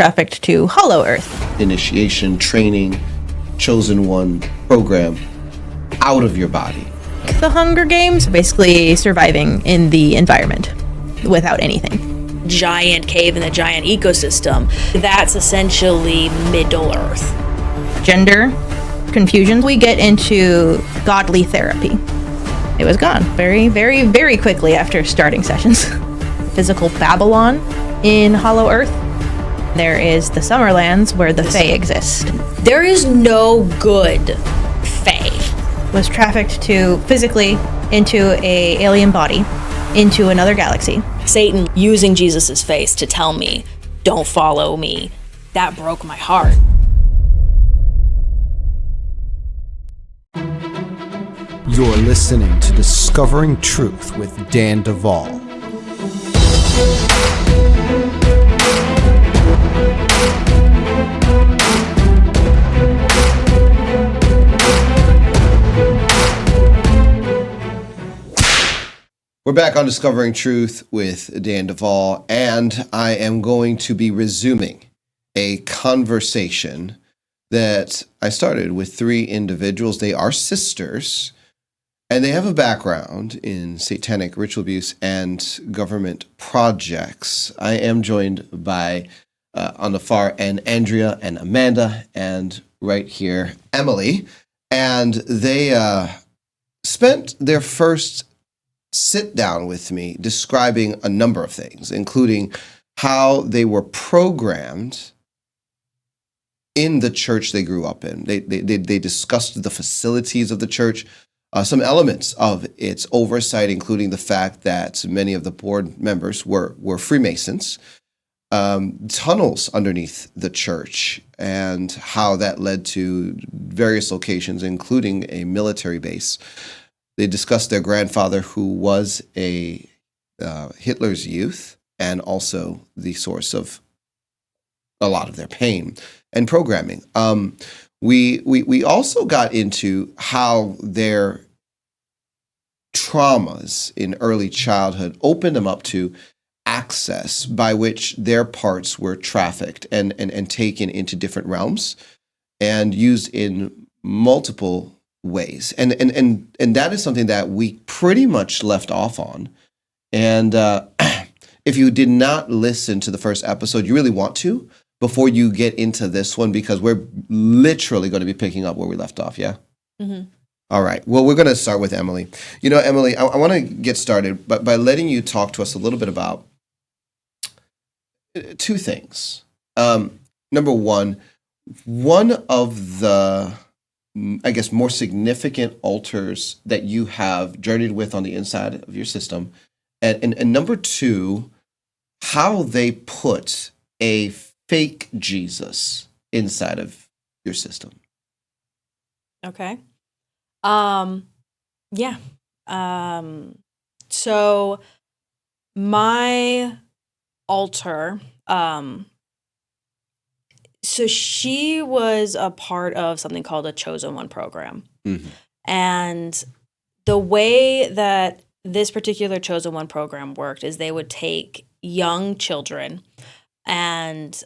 trafficked to Hollow Earth. Initiation, training, chosen one program out of your body. The Hunger Games, basically surviving in the environment without anything. Giant cave in the giant ecosystem. That's essentially Middle Earth. Gender confusion. We get into godly therapy. It was gone very, very, very quickly after starting sessions. Physical Babylon in Hollow Earth. There is the Summerlands where the Fae exist. There is no good Fae. Was trafficked to physically into a alien body into another galaxy. Satan using Jesus's face to tell me, don't follow me. That broke my heart. You're listening to Discovering Truth with Dan Duval. We're back on Discovering Truth with Dan Duval, and I am going to be resuming a conversation that I started with three individuals. They are sisters, and they have a background in satanic ritual abuse and government projects. I am joined by, on the far end, Andrea and Amanda, and right here, Emily. And they spent their first sit down with me describing a number of things, including how they were programmed in the church they grew up in. They discussed the facilities of the church, some elements of its oversight, including the fact that many of the board members were Freemasons, tunnels underneath the church, and how that led to various locations, including a military base. They discussed their grandfather, who was a Hitler's youth, and also the source of a lot of their pain and programming. We also got into how their traumas in early childhood opened them up to access by which their parts were trafficked and taken into different realms and used in multiple ways. And that is something that we pretty much left off on. And if you did not listen to the first episode, you really want to before you get into this one, because we're literally going to be picking up where we left off. Yeah. Mm-hmm. All right. Well, we're going to start with Emily. You know, Emily, I want to get started by letting you talk to us a little bit about two things. Number one of the, I guess, more significant altars that you have journeyed with on the inside of your system. And number two, how they put a fake Jesus inside of your system. Okay. Yeah. So my altar, so she was a part of something called a Chosen One program. Mm-hmm. And the way that this particular Chosen One program worked is they would take young children and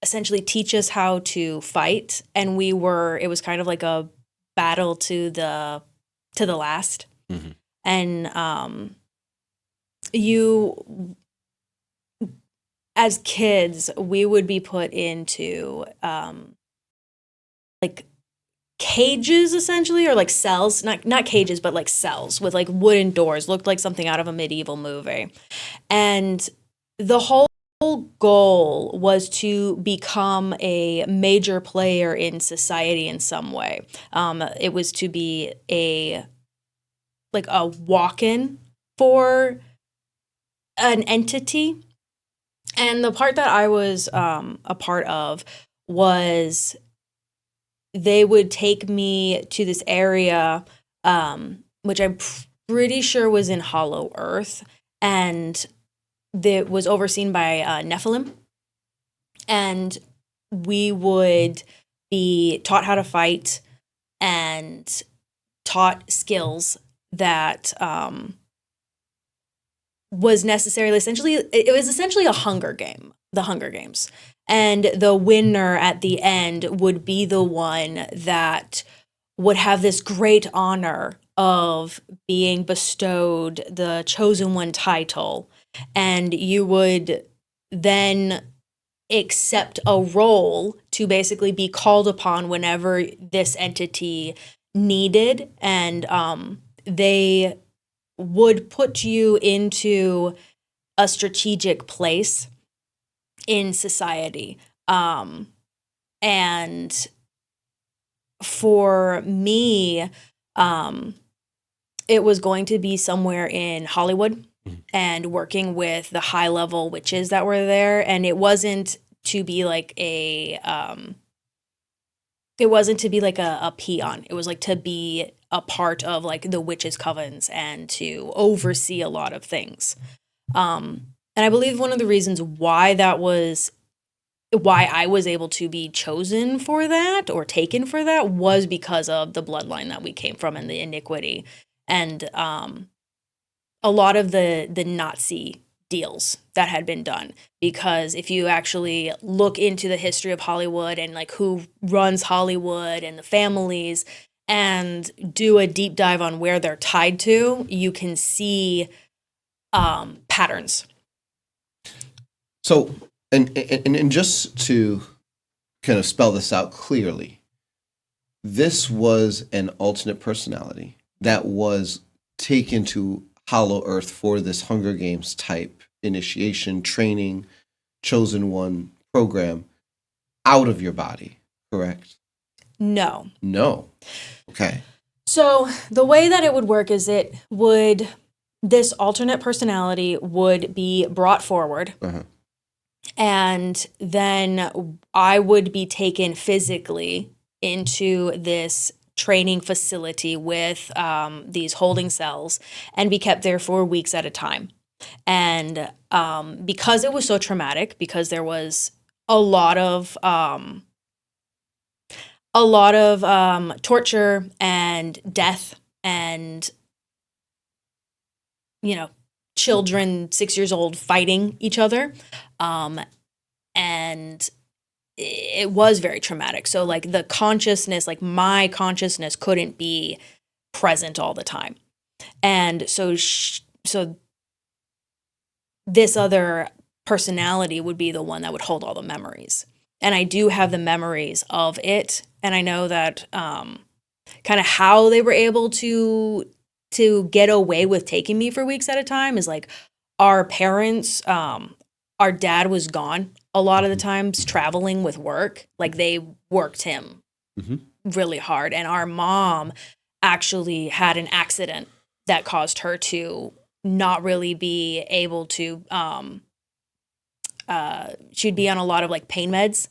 essentially teach us how to fight. And it was kind of like a battle to the last. Mm-hmm. And as kids, we would be put into like cages, essentially, or like cells, not cages, but like cells with like wooden doors, looked like something out of a medieval movie. And the whole goal was to become a major player in society in some way. It was to be a walk-in for an entity. And the part that I was a part of was they would take me to this area, which I'm pretty sure was in Hollow Earth, and that was overseen by Nephilim. And we would be taught how to fight and taught skills that was necessarily it was essentially a Hunger Game, the Hunger Games. And the winner at the end would be the one that would have this great honor of being bestowed the Chosen One title. And you would then accept a role to basically be called upon whenever this entity needed. And they would put you into a strategic place in society. And for me, it was going to be somewhere in Hollywood and working with the high level witches that were there. And it wasn't to be like a peon. It was like to be a part of like the witches' covens and to oversee a lot of things. And I believe one of the reasons why I was able to be chosen for that or taken for that was because of the bloodline that we came from and the iniquity and a lot of the Nazi deals that had been done. Because if you actually look into the history of Hollywood and like who runs Hollywood and the families and do a deep dive on where they're tied to, you can see patterns. So, and just to kind of spell this out clearly, this was an alternate personality that was taken to Hollow Earth for this Hunger Games type initiation, training, Chosen One program out of your body, correct? No. Okay. So the way that it would work is this alternate personality would be brought forward. Uh-huh. And then I would be taken physically into this training facility with these holding cells and be kept there for weeks at a time. And because it was so traumatic, because there was a lot of torture and death and, children 6 years old fighting each other. And it was very traumatic. So like the consciousness, like my consciousness couldn't be present all the time. And so this other personality would be the one that would hold all the memories. And I do have the memories of it. And I know that kind of how they were able to get away with taking me for weeks at a time is like our parents, our dad was gone a lot of the times traveling with work. Like they worked him really hard. And our mom actually had an accident that caused her to not really be able to, she'd be on a lot of like pain meds.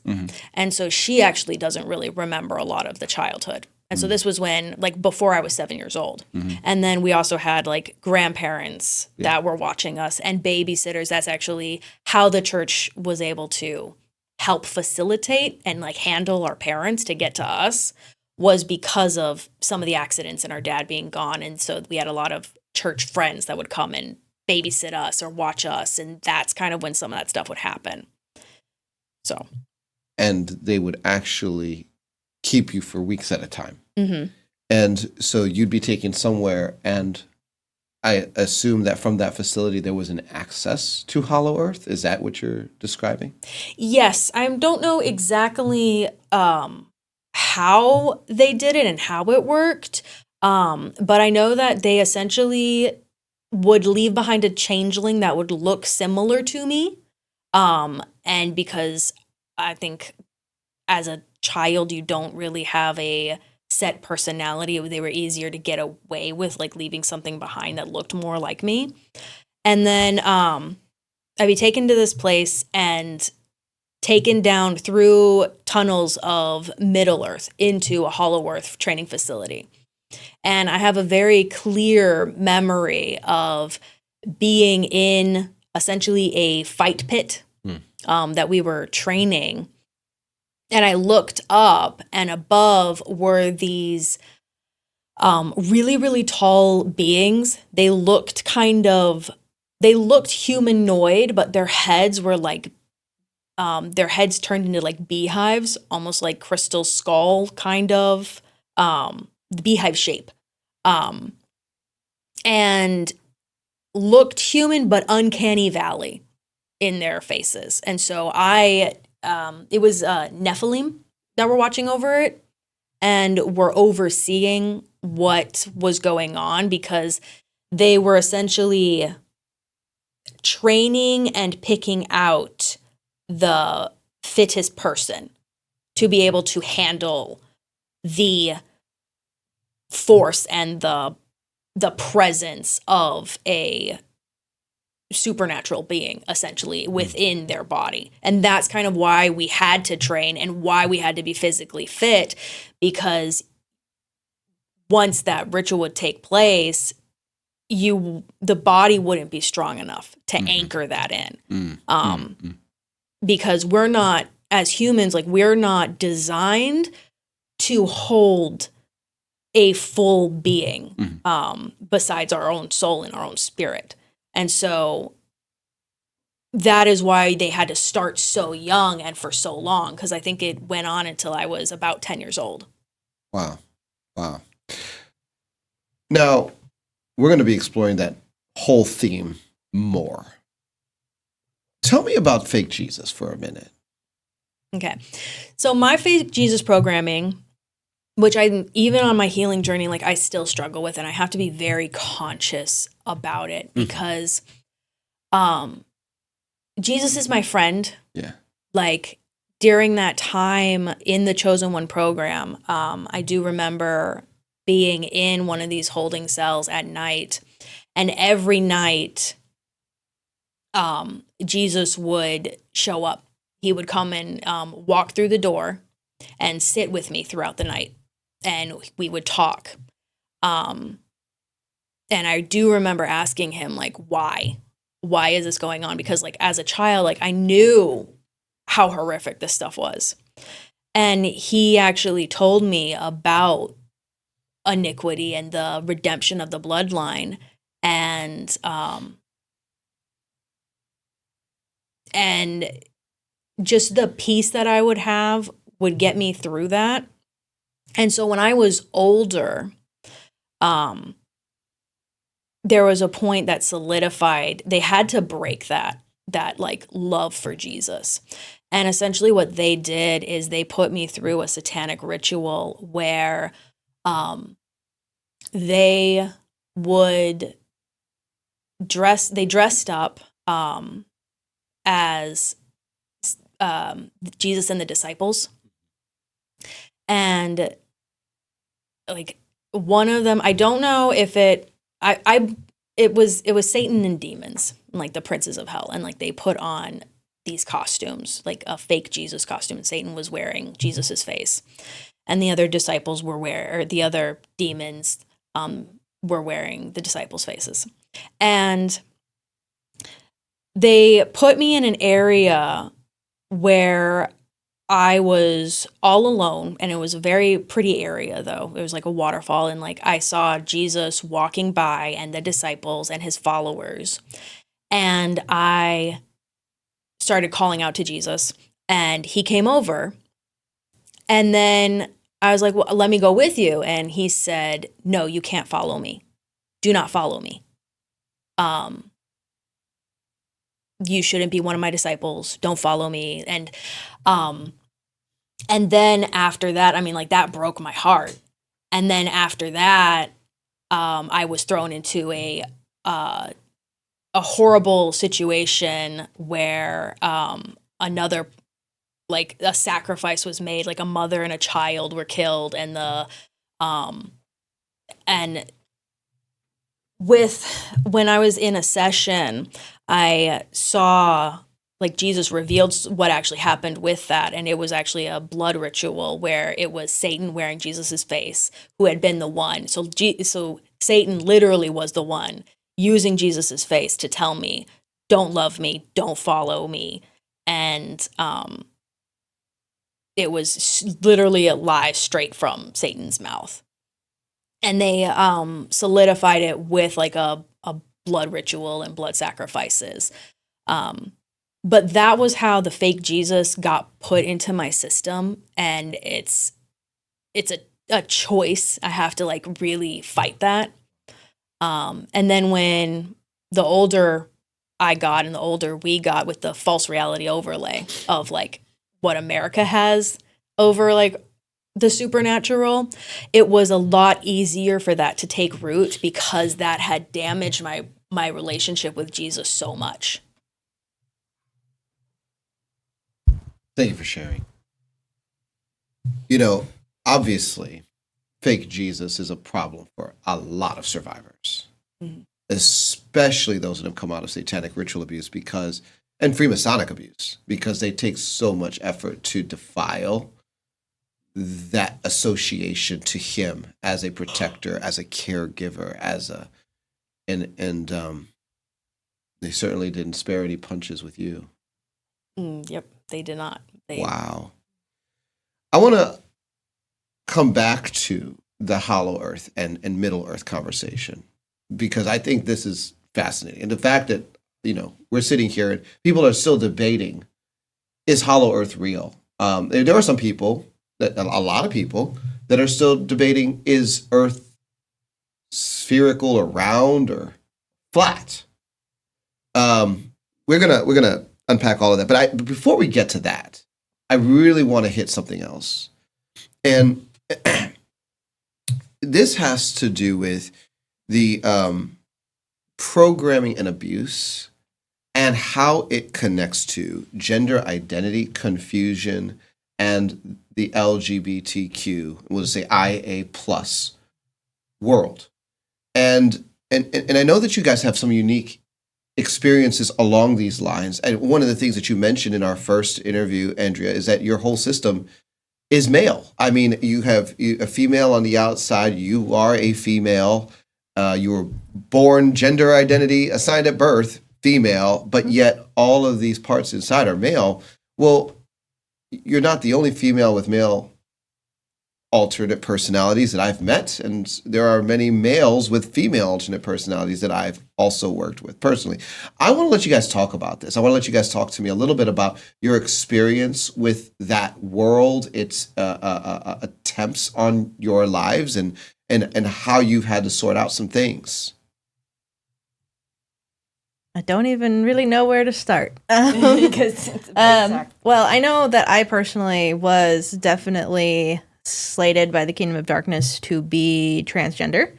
And so she actually doesn't really remember a lot of the childhood. And so this was when, like, before I was 7 years old. And then we also had, like, grandparents that were watching us and babysitters. That's actually how the church was able to help facilitate and, like, handle our parents to get to us was because of some of the accidents and our dad being gone. And so we had a lot of church friends that would come and babysit us or watch us. And that's kind of when some of that stuff would happen. So. And they would actually keep you for weeks at a time. And so you'd be taken somewhere, and I assume that from that facility there was an access to Hollow Earth. Is that what you're describing? Yes. I don't know exactly how they did it and how it worked, but I know that they essentially would leave behind a changeling that would look similar to me. And because I think as a child, you don't really have a set personality, they were easier to get away with, like leaving something behind that looked more like me. And then I'd be taken to this place and taken down through tunnels of Middle Earth into a Hollow Earth training facility. And I have a very clear memory of being in essentially a fight pit that we were training. And I looked up, and above were these really, really tall beings. They looked kind of they looked humanoid, but their heads were like, their heads turned into like beehives, almost like crystal skull kind of, beehive shape. And looked human, but uncanny valley in their faces. And so it was Nephilim that were watching over it and were overseeing what was going on, because they were essentially training and picking out the fittest person to be able to handle the force and the presence of a supernatural being, essentially, within their body. And that's kind of why we had to train and why we had to be physically fit, because once that ritual would take place, the body wouldn't be strong enough to anchor that in. Because we're not, as humans, like, we're not designed to hold a full being, besides our own soul and our own spirit. And so that is why they had to start so young and for so long, because I think it went on until I was about 10 years old. Wow. Now, we're going to be exploring that whole theme more. Tell me about fake Jesus for a minute. Okay. So my fake Jesus programming, which even on my healing journey, like, I still struggle with, and I have to be very conscious about it, because Jesus is my friend. Yeah. Like, during that time in the Chosen One program, I do remember being in one of these holding cells at night, and every night Jesus would show up. He would come and walk through the door and sit with me throughout the night, and we would talk. And I do remember asking him, like, why is this going on? Because, like, as a child, like, I knew how horrific this stuff was. And he actually told me about iniquity and the redemption of the bloodline, and just the peace that I would have would get me through that. And so when I was older, there was a point that solidified. They had to break that like love for Jesus. And essentially what they did is they put me through a satanic ritual where they dressed up as Jesus and the disciples. And, like, one of them, I don't know if it was Satan and demons, like the princes of hell, and, like, they put on these costumes, like a fake Jesus costume, and Satan was wearing Jesus's face, and the other disciples the other demons were wearing the disciples' faces. And they put me in an area where I was all alone, and it was a very pretty area, though. It was like a waterfall, and, like, I saw Jesus walking by and the disciples and his followers, and I started calling out to Jesus, and he came over, and then I was like, well, let me go with you. And he said, no, you can't follow me. Do not follow me. You shouldn't be one of my disciples. Don't follow me. And then after that, I mean, like, that broke my heart. And then after that, I was thrown into a horrible situation where another, like, a sacrifice was made, like a mother and a child were killed, and when I was in a session, I saw, like, Jesus revealed what actually happened with that, and it was actually a blood ritual where it was Satan wearing Jesus's face, who had been the one. So Satan literally was the one using Jesus's face to tell me, don't love me, don't follow me. And it was literally a lie straight from Satan's mouth. And they solidified it with, like, a blood ritual and blood sacrifices. But that was how the fake Jesus got put into my system, and it's a choice. I have to like really fight that. And then when the older I got and the older we got with the false reality overlay of like what America has over like the supernatural, it was a lot easier for that to take root because that had damaged my relationship with Jesus so much. Thank you for sharing. You know, obviously, fake Jesus is a problem for a lot of survivors, especially those that have come out of satanic ritual abuse and Freemasonic abuse, because they take so much effort to defile that association to him as a protector, as a caregiver, and they certainly didn't spare any punches with you. Yep, they did not. Wow. I want to come back to the Hollow Earth and Middle Earth conversation, because I think this is fascinating. And the fact that, you know, we're sitting here and people are still debating, is Hollow Earth real? There are some people, a lot of people, that are still debating, is Earth spherical or round or flat? We're gonna unpack all of that. But before we get to that, I really want to hit something else. And this has to do with the programming and abuse and how it connects to gender identity, confusion, and the LGBTQ, we'll just say IA plus world. And I know that you guys have some unique experiences along these lines. And one of the things that you mentioned in our first interview, Andrea, is that your whole system is male. I mean, you have a female on the outside. You are a female. You were born, gender identity assigned at birth, female, but yet all of these parts inside are male. Well, you're not the only female with male alternate personalities that I've met, and there are many males with female alternate personalities that I've also worked with personally. I want to let you guys talk about this. I want to let you guys talk to me a little bit about your experience with that world, its attempts on your lives, and how you've had to sort out some things. I don't even really know where to start. Because Well, I know that I personally was definitely slated by the Kingdom of Darkness to be transgender,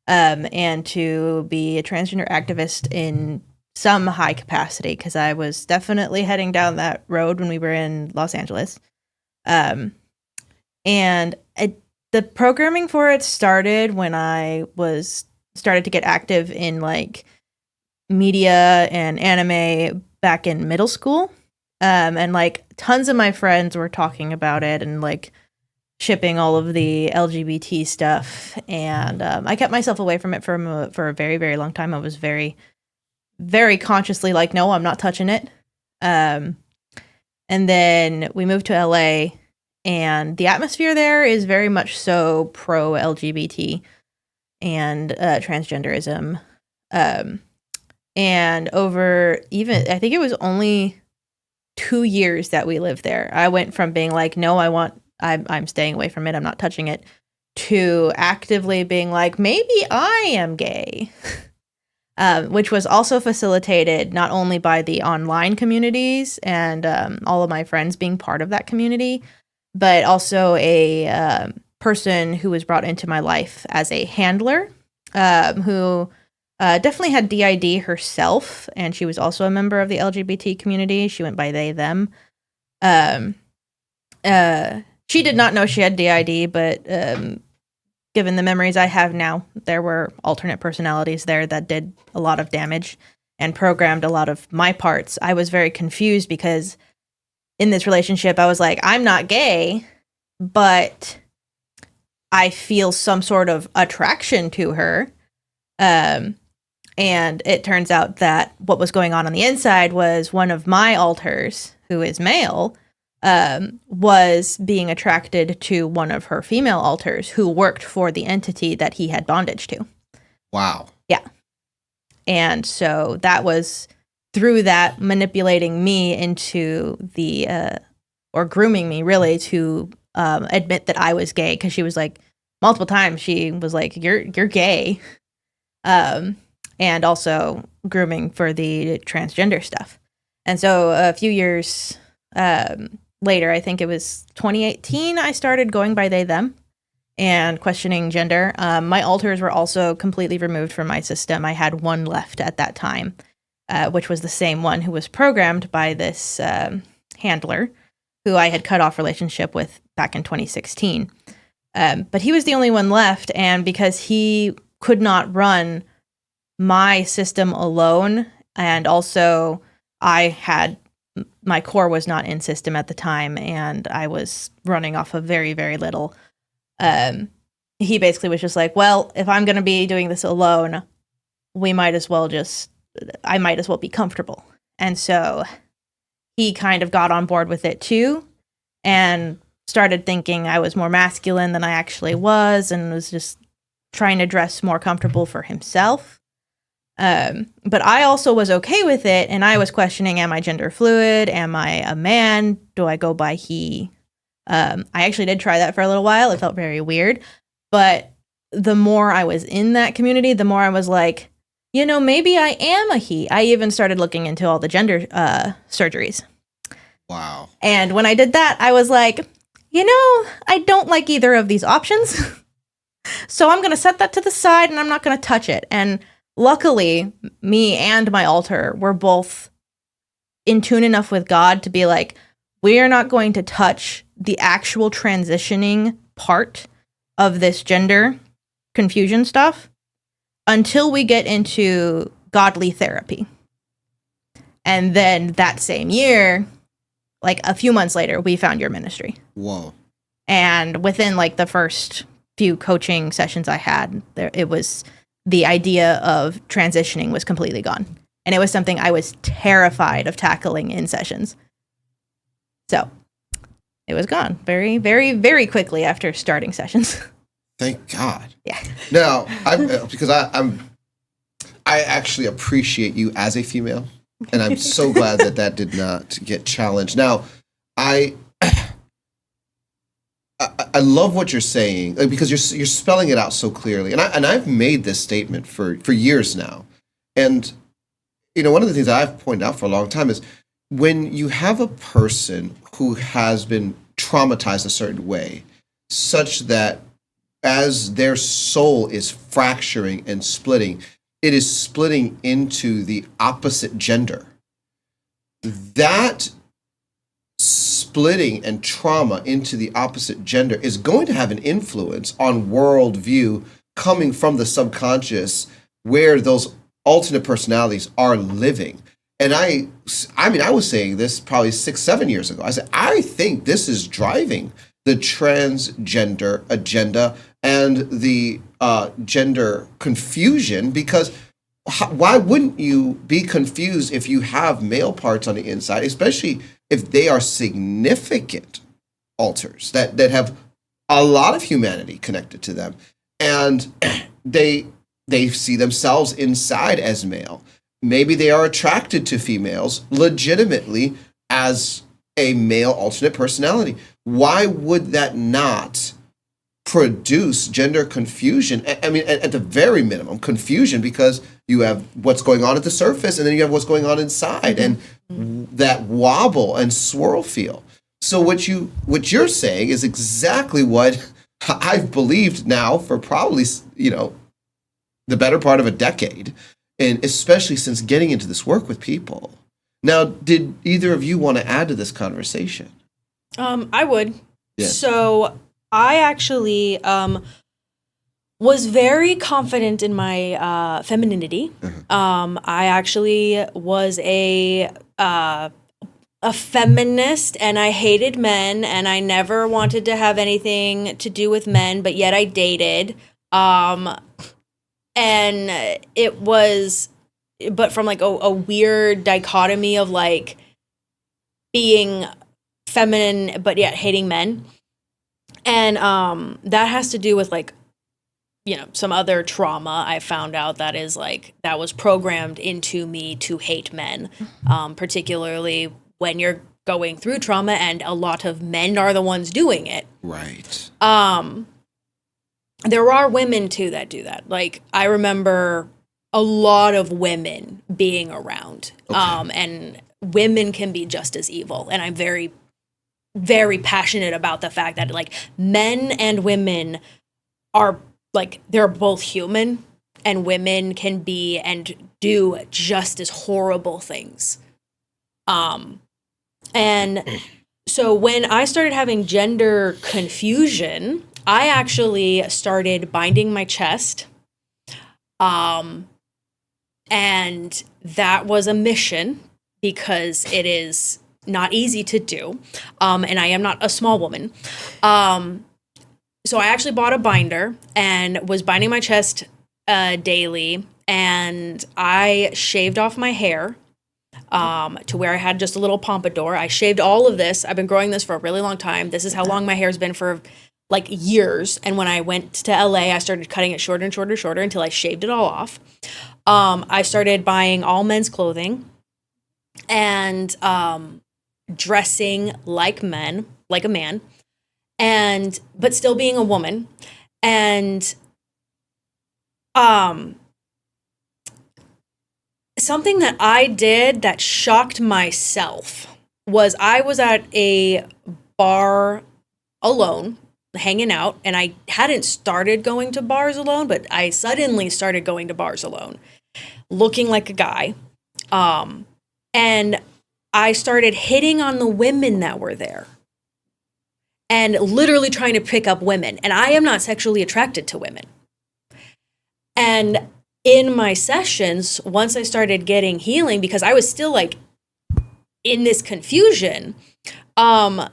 and to be a transgender activist in some high capacity, because I was definitely heading down that road when we were in Los Angeles. And the programming for it started when I started to get active in like media and anime back in middle school. And like tons of my friends were talking about it and like shipping all of the LGBT stuff. And I kept myself away from it for a very, very long time. I was very, very consciously like, no, I'm not touching it. And then we moved to LA, and the atmosphere there is very much so pro LGBT and transgenderism. And over I think it was only 2 years that we lived there, I went from being like, no, I'm staying away from it, I'm not touching it, to actively being like, maybe I am gay. Which was also facilitated not only by the online communities and all of my friends being part of that community, but also a person who was brought into my life as a handler, who definitely had DID herself, and she was also a member of the LGBT community. She went by they, them. She did not know she had DID, but given the memories I have now, there were alternate personalities there that did a lot of damage and programmed a lot of my parts. I was very confused because in this relationship, I was like, I'm not gay, but I feel some sort of attraction to her. And it turns out that what was going on the inside was one of my alters, who is male, was being attracted to one of her female alters who worked for the entity that he had bondage to. Wow. Yeah. And so that was through that manipulating me into or grooming me really to admit that I was gay, because she was like, multiple times she was like, you're gay. And also grooming for the transgender stuff. And so a few years later, I think it was 2018, I started going by they, them and questioning gender. My alters were also completely removed from my system. I had one left at that time, which was the same one who was programmed by this handler who I had cut off relationship with back in 2016. But he was the only one left. And because he could not run my system alone, and also my core was not in system at the time, and I was running off of very, very little. He basically was just like, well, if I'm going to be doing this alone, I might as well be comfortable. And so he kind of got on board with it too, and started thinking I was more masculine than I actually was, and was just trying to dress more comfortable for himself. But I also was okay with it, and I was questioning, am I gender fluid? Am I a man? Do I go by he? I actually did try that for a little while. It felt very weird. But the more I was in that community, the more I was like, maybe I am a he. I even started looking into all the gender surgeries. Wow. And when I did that, I was like, I don't like either of these options. So I'm going to set that to the side, and I'm not going to touch it. And luckily, me and my alter were both in tune enough with God to be like, we are not going to touch the actual transitioning part of this gender confusion stuff until we get into godly therapy. And then that same year, like a few months later, we found your ministry. Whoa. And within like the first few coaching sessions I had, it was the idea of transitioning was completely gone. And it was something I was terrified of tackling in sessions. So it was gone very, very, very quickly after starting sessions. Thank God. Yeah. Now, because I actually appreciate you as a female, and I'm so glad that did not get challenged. Now, I love what you're saying, because you're spelling it out so clearly, and I've made this statement for years now, and one of the things that I've pointed out for a long time is when you have a person who has been traumatized a certain way, such that as their soul is fracturing and splitting, it is splitting into the opposite gender. That splitting and trauma into the opposite gender is going to have an influence on worldview coming from the subconscious, where those alternate personalities are living. And I was saying this probably 6-7 years ago. I said, I think this is driving the transgender agenda and the gender confusion, because why wouldn't you be confused if you have male parts on the inside, especially if they are significant alters that have a lot of humanity connected to them, and they see themselves inside as male. Maybe they are attracted to females legitimately as a male alternate personality. Why would that not produce gender confusion? I mean, at the very minimum, confusion, because you have what's going on at the surface, and then you have what's going on inside, and that wobble and swirl feel. So what you're saying is exactly what I've believed now for probably, the better part of a decade, and especially since getting into this work with people. Now, did either of you want to add to this conversation? I would. Yes. So I actually was very confident in my femininity. I actually was a feminist, and I hated men, and I never wanted to have anything to do with men, but yet I dated. And it was, but from like a weird dichotomy of like being feminine, but yet hating men. And that has to do with like some other trauma, I found out that is like, that was programmed into me to hate men, particularly when you're going through trauma and a lot of men are the ones doing it. Right. There are women too that do that. Like, I remember a lot of women being around, and women can be just as evil. And I'm very, very passionate about the fact that like men and women are like, they're both human, and women can be and do just as horrible things. And so when I started having gender confusion, I actually started binding my chest. And that was a mission because it is not easy to do. And I am not a small woman. So I actually bought a binder and was binding my chest daily. And I shaved off my hair to where I had just a little pompadour. I shaved all of this. I've been growing this for a really long time. This is how long my hair's been for like years. And when I went to LA, I started cutting it shorter and shorter and shorter until I shaved it all off. I started buying all men's clothing and dressing like men, like a man, but still being a woman. And something that I did that shocked myself was I was at a bar alone, hanging out, and I hadn't started going to bars alone, but I suddenly started going to bars alone, looking like a guy. And I started hitting on the women that were there and literally trying to pick up women. And I am not sexually attracted to women. And in my sessions, once I started getting healing, because I was still like in this confusion, and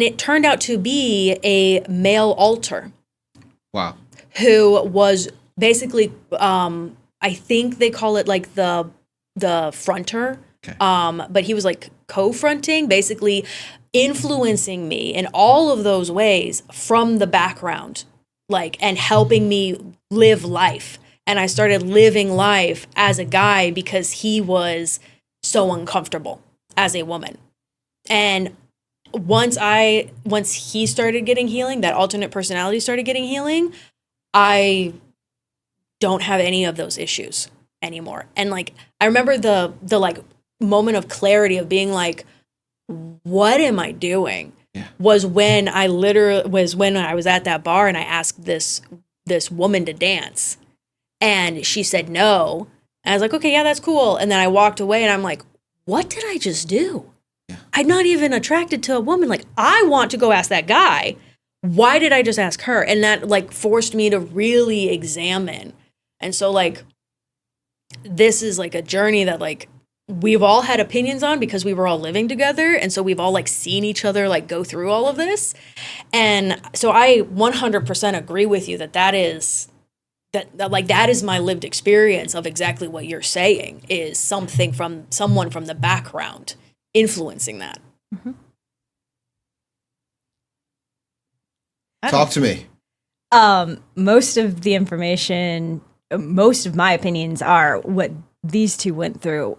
it turned out to be a male altar. Wow. Who was basically, I think they call it like the fronter. Okay. But he was like co-fronting, basically influencing me in all of those ways from the background, like, and helping me live life. And I started living life as a guy because he was so uncomfortable as a woman. And once he started getting healing, that alternate personality started getting healing, I don't have any of those issues anymore. And like, I remember the like moment of clarity of being like, what am I doing? Yeah. was when I was at that bar and I asked this woman to dance, and she said no. And I was like, okay, yeah, that's cool. And then I walked away and I'm like, what did I just do? Yeah. I'm not even attracted to a woman. Like, I want to go ask that guy. Why did I just ask her? And that like forced me to really examine. And so like, this is like a journey that like we've all had opinions on because we were all living together. And so we've all like seen each other like go through all of this. And so I 100% agree with you that is my lived experience of exactly what you're saying, is something from someone from the background influencing that. Mm-hmm. Talk to me. Most of the information, most of my opinions are what these two went through.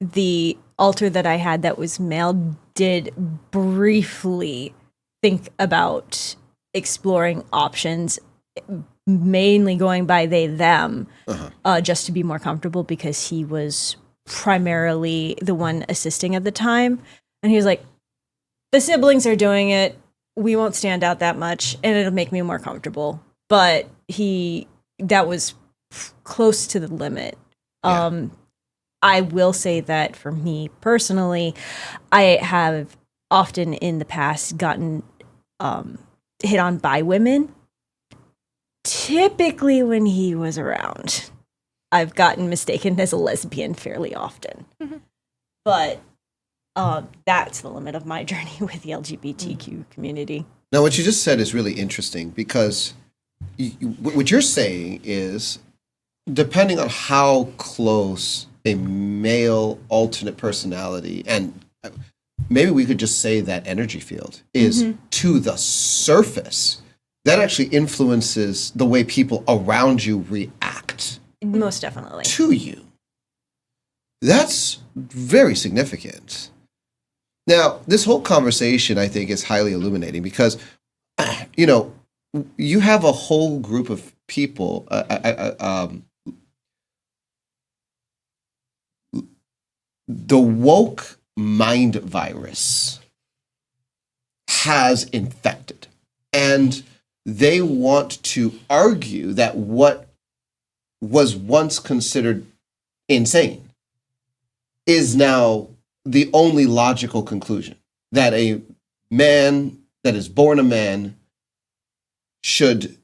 The altar that I had that was male did briefly think about exploring options, mainly going by they, them, just to be more comfortable, because he was primarily the one assisting at the time. And he was like, the siblings are doing it. We won't stand out that much and it'll make me more comfortable. But that was close to the limit. Yeah. I will say that for me personally, I have often in the past gotten hit on by women. Typically when he was around, I've gotten mistaken as a lesbian fairly often. Mm-hmm. But that's the limit of my journey with the LGBTQ community. Now, what you just said is really interesting, because what you're saying is, depending on how close a male alternate personality, and maybe we could just say that energy field, is to the surface, that actually influences the way people around you react Most definitely. to you. That's very significant. Now, this whole conversation, I think, is highly illuminating because, you have a whole group of people. The woke mind virus has infected, and they want to argue that what was once considered insane is now the only logical conclusion, that a man that is born a man should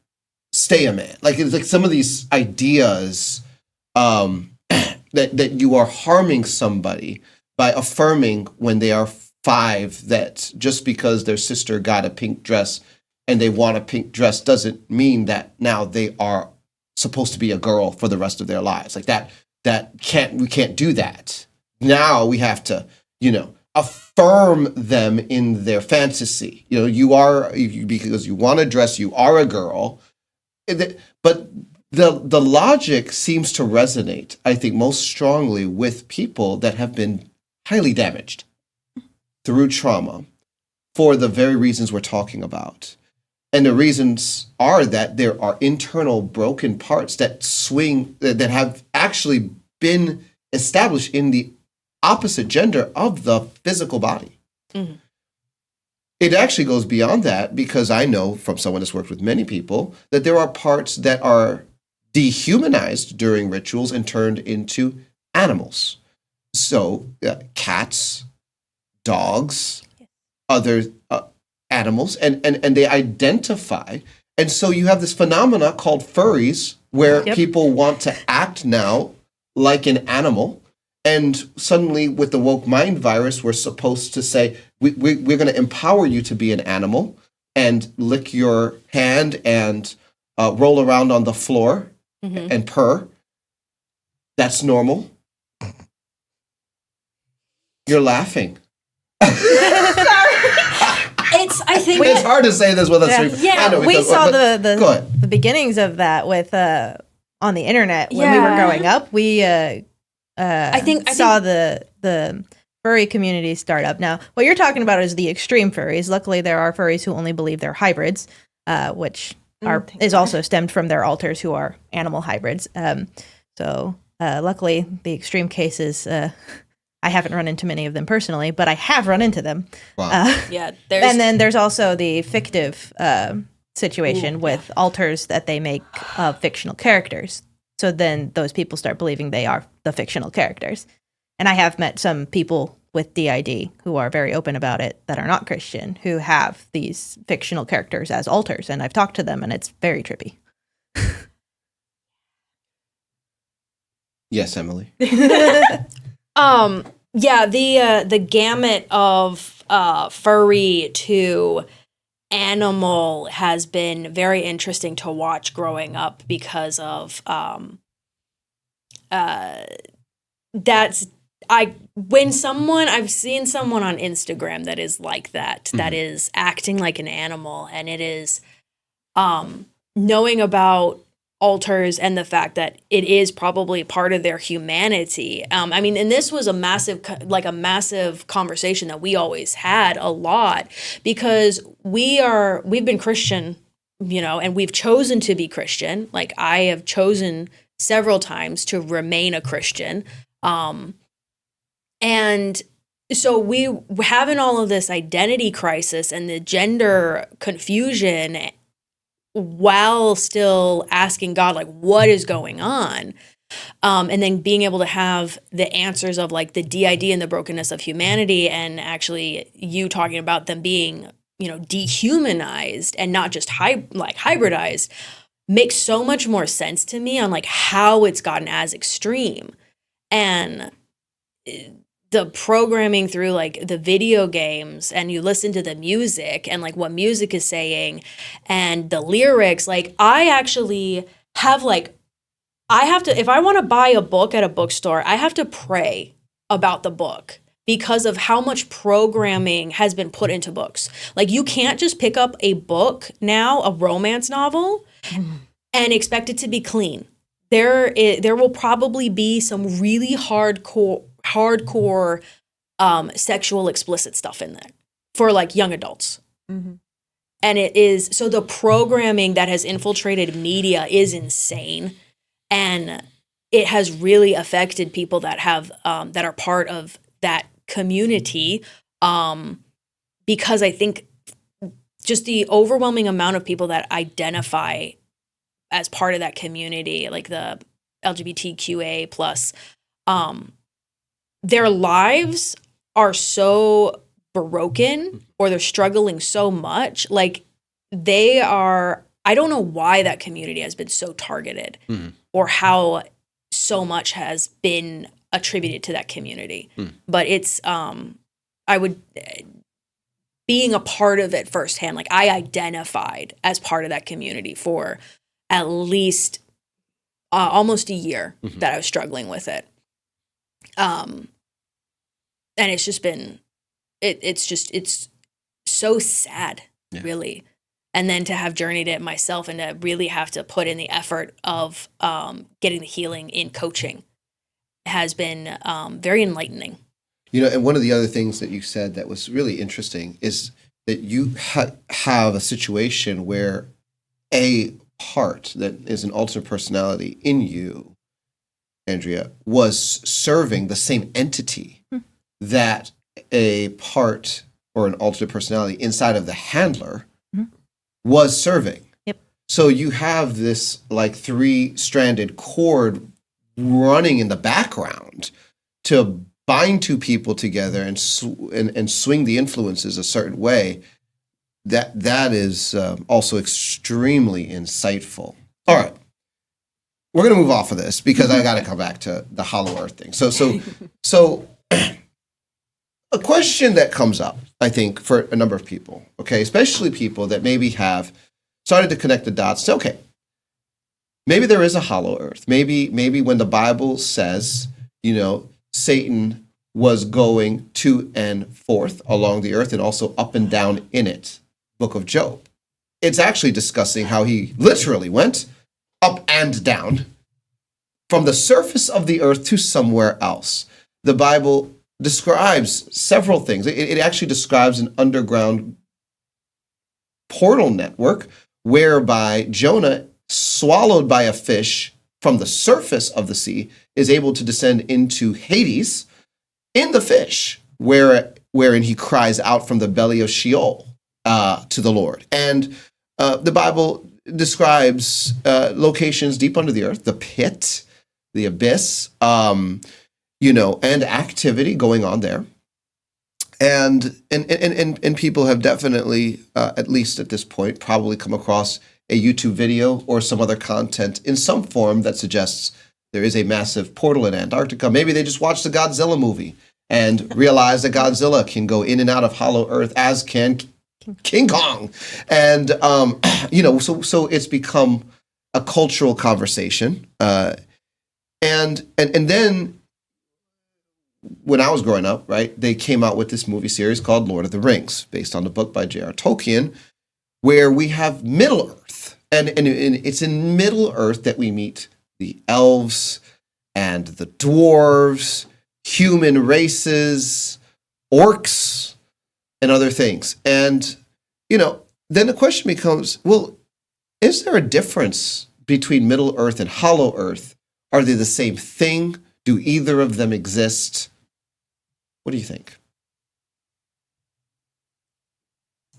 stay a man. Like, it's like some of these ideas that you are harming somebody by affirming when they are 5 that just because their sister got a pink dress and they want a pink dress doesn't mean that now they are supposed to be a girl for the rest of their lives. Like we can't do that. Now we have to, affirm them in their fantasy. Because you want a dress, you are a girl. But the logic seems to resonate, I think, most strongly with people that have been highly damaged through trauma for the very reasons we're talking about. And the reasons are that there are internal broken parts that that have actually been established in the opposite gender of the physical body. Mm-hmm. It actually goes beyond that, because I know from someone that's worked with many people that there are parts that are dehumanized during rituals and turned into animals. So cats, dogs, other animals, and they identify. And so you have this phenomena called furries, where people want to act now like an animal. And suddenly with the woke mind virus, we're supposed to say, we're going to empower you to be an animal and lick your hand and roll around on the floor and purr. That's normal. You're laughing. I think it's hard to say this with a we saw the beginnings of that with on the internet when we were growing up. We I think saw the furry community start up. Now, what you're talking about is the extreme furries. Luckily, there are furries who only believe they're hybrids, which is also stemmed from their alters who are animal hybrids. So luckily, the extreme cases. I haven't run into many of them personally, but I have run into them. Wow. And then there's also the fictive situation with alters that they make of fictional characters. So then those people start believing they are the fictional characters. And I have met some people with DID who are very open about it that are not Christian, who have these fictional characters as alters. And I've talked to them, and it's very trippy. Yes, Emily. The gamut of furry to animal has been very interesting to watch growing up, because of I've seen someone on Instagram that is like that, that is acting like an animal, and it is knowing about alters and the fact that it is probably part of their humanity. And this was a massive conversation that we always had a lot, because we've been Christian, and we've chosen to be Christian. Like, I have chosen several times to remain a Christian. And so we having all of this identity crisis and the gender confusion, while still asking God, like, what is going on? And then being able to have the answers of, like, the DID and the brokenness of humanity, and actually you talking about them being, dehumanized and not just hybridized, makes so much more sense to me on, like, how it's gotten as extreme. And the programming through, like, the video games, and you listen to the music and, like, what music is saying and the lyrics, like, I actually have, like, if I want to buy a book at a bookstore, I have to pray about the book, because of how much programming has been put into books. Like, you can't just pick up a book now, a romance novel, and expect it to be clean. There will probably be some really hardcore sexual explicit stuff in there for like young adults. Mm-hmm. And it is, so the programming that has infiltrated media is insane. And it has really affected people that have, that are part of that community. Because I think just the overwhelming amount of people that identify as part of that community, like the LGBTQA plus, their lives are so broken, or they're struggling so much. Like, they are, I don't know why that community has been so targeted, or how so much has been attributed to that community. But it's, I would, being a part of it firsthand, like, I identified as part of that community for at least almost a year that I was struggling with it. And it's just been, it's so sad, really. And then to have journeyed it myself and to really have to put in the effort of getting the healing in coaching has been very enlightening. You know, and one of the other things that you said that was really interesting is that you have a situation where a part that is an alternate personality in you, Andrea, was serving the same entity that a part or an alternate personality inside of the handler was serving. Yep. So you have this like 3-stranded cord running in the background to bind two people together and swing the influences a certain way. That is also extremely insightful. All right. We're going to move off of this because I got to come back to the hollow earth thing. So a question that comes up, I think, for a number of people, okay, especially people that maybe have started to connect the dots. Say, okay, maybe there is a hollow earth. Maybe when the Bible says, you know, Satan was going to and forth along the earth and also up and down in it, Book of Job, it's actually discussing how he literally went up and down from the surface of the earth to somewhere else. The Bible describes several things. It actually describes an underground portal network whereby Jonah, swallowed by a fish from the surface of the sea, is able to descend into Hades in the fish, wherein he cries out from the belly of Sheol to the Lord. And the Bible describes locations deep under the earth, the pit, the abyss, and activity going on there. And people have definitely, at least at this point, probably come across a YouTube video or some other content in some form that suggests there is a massive portal in Antarctica. Maybe they just watched the Godzilla movie and realized that Godzilla can go in and out of hollow earth, as can King Kong. And, so it's become a cultural conversation. And then when I was growing up, right, they came out with this movie series called Lord of the Rings, based on the book by J.R. Tolkien, where we have Middle Earth. And it's in Middle Earth that we meet the elves and the dwarves, human races, orcs, and other things. And, then the question becomes, well, is there a difference between Middle Earth and Hollow Earth? Are they the same thing? Do either of them exist? What do you think?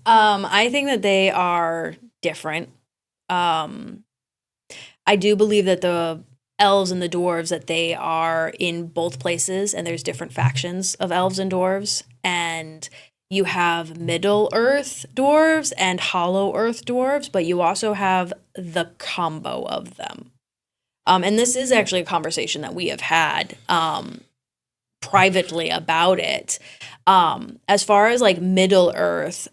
I think that they are different. I do believe that the elves and the dwarves, that they are in both places, and there's different factions of elves and dwarves. And you have Middle Earth dwarves and Hollow Earth dwarves, but you also have the combo of them. And this is actually a conversation that we have had privately about it. As far as like Middle Earth,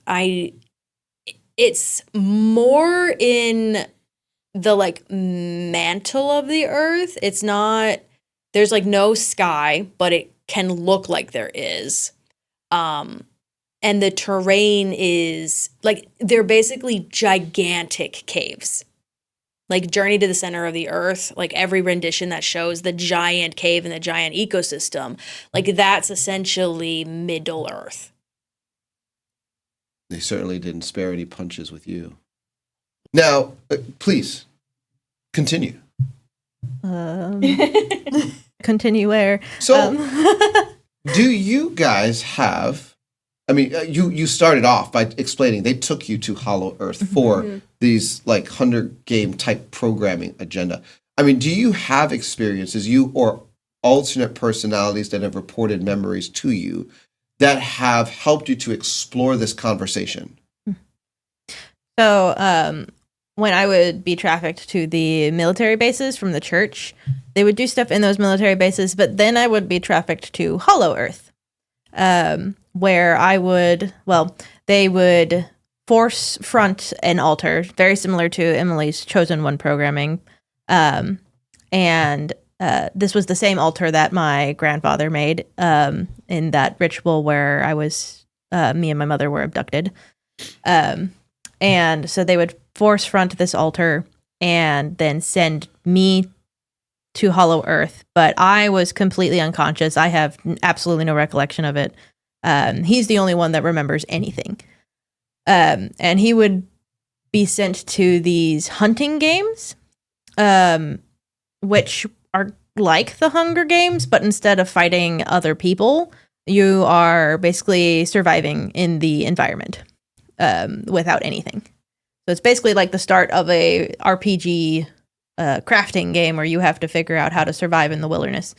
it's more in the like mantle of the earth. It's not, there's like no sky, but can look like there is. And the terrain is like, they're basically gigantic caves. Like Journey to the Center of the Earth, like every rendition that shows the giant cave and the giant ecosystem, like that's essentially Middle Earth. They certainly didn't spare any punches with you. Now, please, continue. Continue where? So, do you guys have... I mean, you started off by explaining they took you to Hollow Earth for these like Hunger Game type programming agenda. I mean, do you have experiences, you or alternate personalities that have reported memories to you that have helped you to explore this conversation? So, when I would be trafficked to the military bases from the church, they would do stuff in those military bases, but then I would be trafficked to Hollow Earth. Where they would force front an altar, very similar to Emily's Chosen One programming. And this was the same altar that my grandfather made in that ritual where me and my mother were abducted. And so they would force front this altar and then send me to Hollow Earth. But I was completely unconscious. I have absolutely no recollection of it. He's the only one that remembers anything. And he would be sent to these hunting games, which are like the Hunger Games, but instead of fighting other people, you are basically surviving in the environment without anything. So it's basically like the start of a RPG crafting game where you have to figure out how to survive in the wilderness.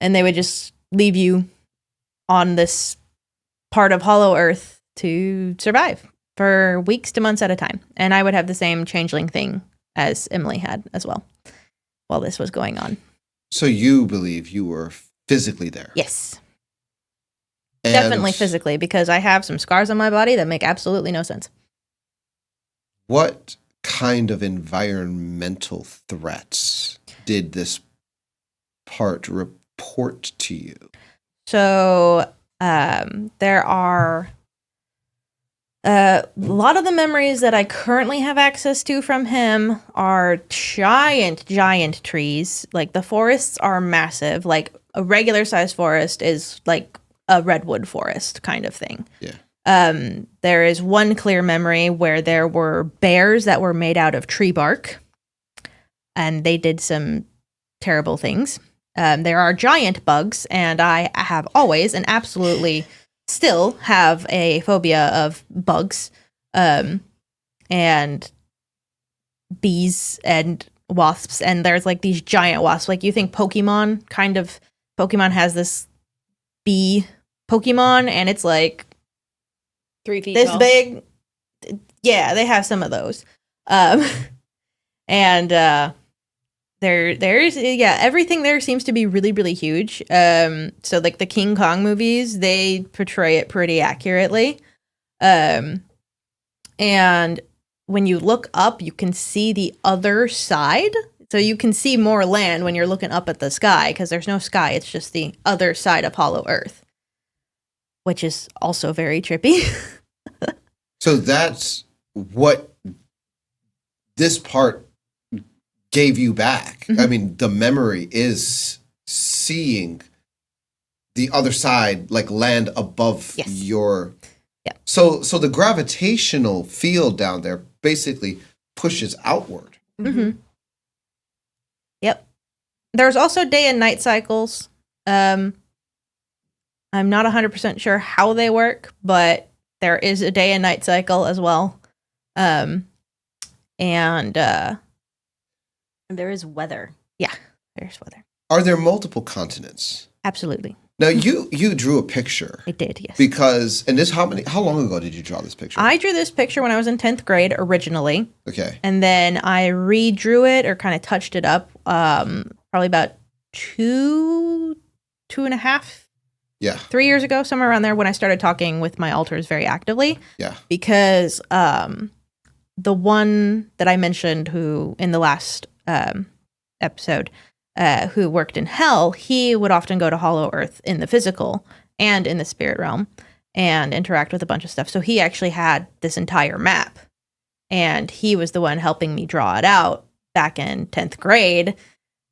And they would just leave you on this part of Hollow Earth to survive for weeks to months at a time. And I would have the same changeling thing as Emily had as well while this was going on. So you believe you were physically there? Yes. And Definitely physically, because I have some scars on my body that make absolutely no sense. What kind of environmental threats did this part report to you? So there are a lot of the memories that I currently have access to from him are giant trees. Like the forests are massive. Like a regular sized forest is like a redwood forest kind of thing. Yeah. There is one clear memory where there were bears that were made out of tree bark, and they did some terrible things. There are giant bugs, and I have always and absolutely still have a phobia of bugs, and bees and wasps. And there's like these giant wasps. Like you think Pokemon has this bee Pokemon, and it's like 3 feet this tall. big. Yeah, they have some of those. And there's everything there seems to be really, really huge. So like the King Kong movies, they portray it pretty accurately. And when you look up, you can see the other side. So you can see more land when you're looking up at the sky, because there's no sky. It's just the other side of Hollow Earth, which is also very trippy. So that's what this part gave you back. Mm-hmm. I mean, the memory is seeing the other side, like land above Yes. your... Yeah. So the gravitational field down there basically pushes outward. Mm-hmm. Yep. There's also day and night cycles. I'm not 100% sure how they work, but there is a day and night cycle as well. And there is weather. yeah, there's weather. Are there multiple continents? Absolutely. Now, you drew a picture. I did, yes. Because, and this, how long ago did you draw this picture? I drew this picture when I was in 10th grade originally. Okay. And then I redrew it or kind of touched it up probably about 2.5, Yeah. 3 years ago, somewhere around there, when I started talking with my altars very actively. Yeah. Because the one that I mentioned who in the last episode, who worked in hell, he would often go to Hollow Earth in the physical and in the spirit realm and interact with a bunch of stuff. So he actually had this entire map, and he was the one helping me draw it out back in 10th grade,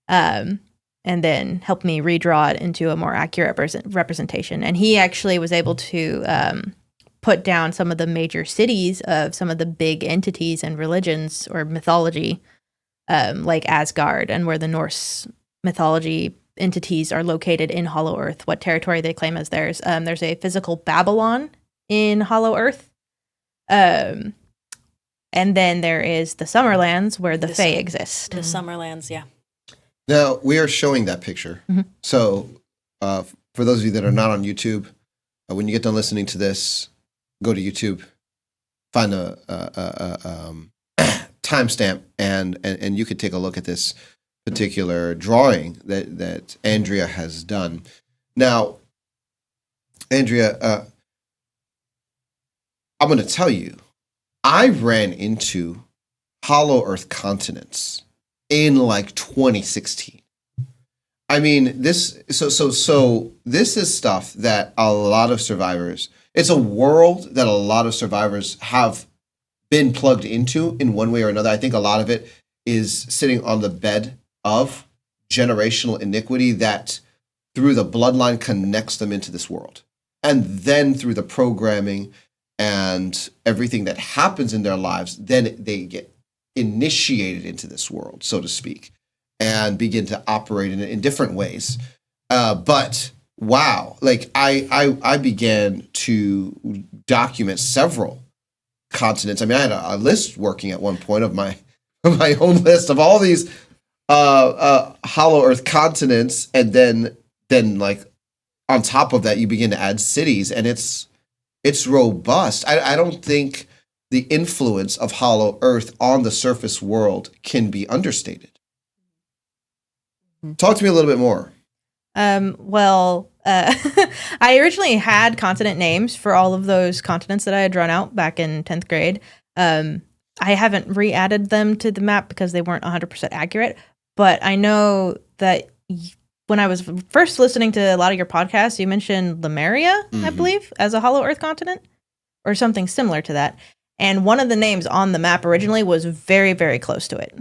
and then helped me redraw it into a more accurate representation. And he actually was able to put down some of the major cities of some of the big entities and religions or mythology, like Asgard, and where the Norse mythology entities are located in Hollow Earth, what territory they claim as theirs. There's a physical Babylon in Hollow Earth. And then there is the Summerlands, where the Fae exist. The Summerlands, yeah. Now, we are showing that picture. Mhm. So, for those of you that are not on YouTube, when you get done listening to this, go to YouTube, find a timestamp, and you could take a look at this particular drawing that Andrea has done. Now, Andrea, I'm going to tell you, I ran into Hollow Earth continents in like 2016. I mean, this is stuff that a lot of survivors, it's a world that a lot of survivors have been plugged into in one way or another. I think a lot of it is sitting on the bed of generational iniquity that through the bloodline connects them into this world. And then through the programming and everything that happens in their lives, then they get initiated into this world, so to speak, and begin to operate in it in different ways. But wow, like I began to document several continents. I mean, I had a list working at one point of my own list of all these Hollow Earth continents, and then like on top of that, you begin to add cities, and it's robust. I don't think the influence of Hollow Earth on the surface world can be understated. Talk to me a little bit more. Well, I originally had continent names for all of those continents that I had drawn out back in 10th grade. I haven't re-added them to the map because they weren't 100% accurate, but I know that when I was first listening to a lot of your podcasts, you mentioned Lemuria, I believe, as a Hollow Earth continent or something similar to that. And one of the names on the map originally was very, very close to it.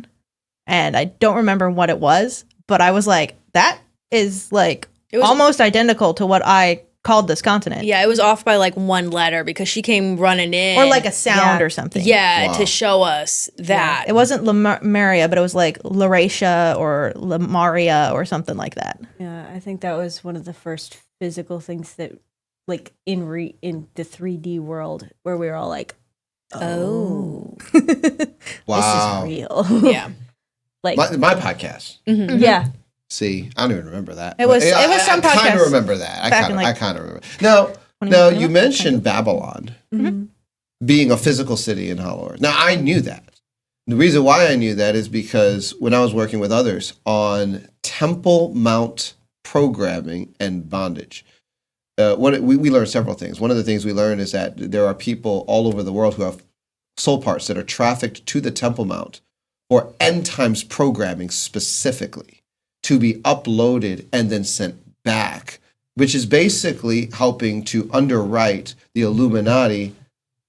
And I don't remember what it was, but I was like, that is like almost identical to what I called this continent. Yeah, it was off by like one letter because she came running in. Or like a sound or something. Yeah, Wow. to show us that. It wasn't Lemuria, but it was like Lauratia or Lemuria or something like that. Yeah, I think that was one of the first physical things that, like, in the 3D world, where we were all like, Oh. Wow. this is real. Yeah. Like, My podcast. yeah. See, I don't even remember that. It was But some I kind podcast of remember that. back in, I like, kind of remember. Now, 2021, you mentioned Babylon being a physical city in Hollow Earth. Now, I knew that. The reason why I knew that is because when I was working with others on Temple Mount programming and bondage, we learned several things. One of the things we learned is that there are people all over the world who have soul parts that are trafficked to the Temple Mount for end times programming specifically to be uploaded and then sent back, which is basically helping to underwrite the Illuminati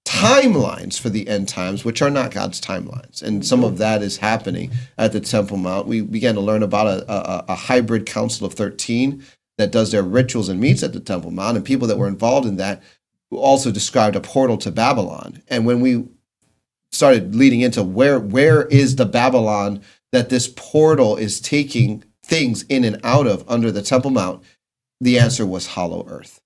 timelines for the end times, which are not God's timelines. And some of that is happening at the Temple Mount. We began to learn about a hybrid Council of 13 that does their rituals and meets at the Temple Mount, and people that were involved in that also described a portal to Babylon. And when we started leading into where is the Babylon that this portal is taking things in and out of under the Temple Mount, the answer was Hollow Earth.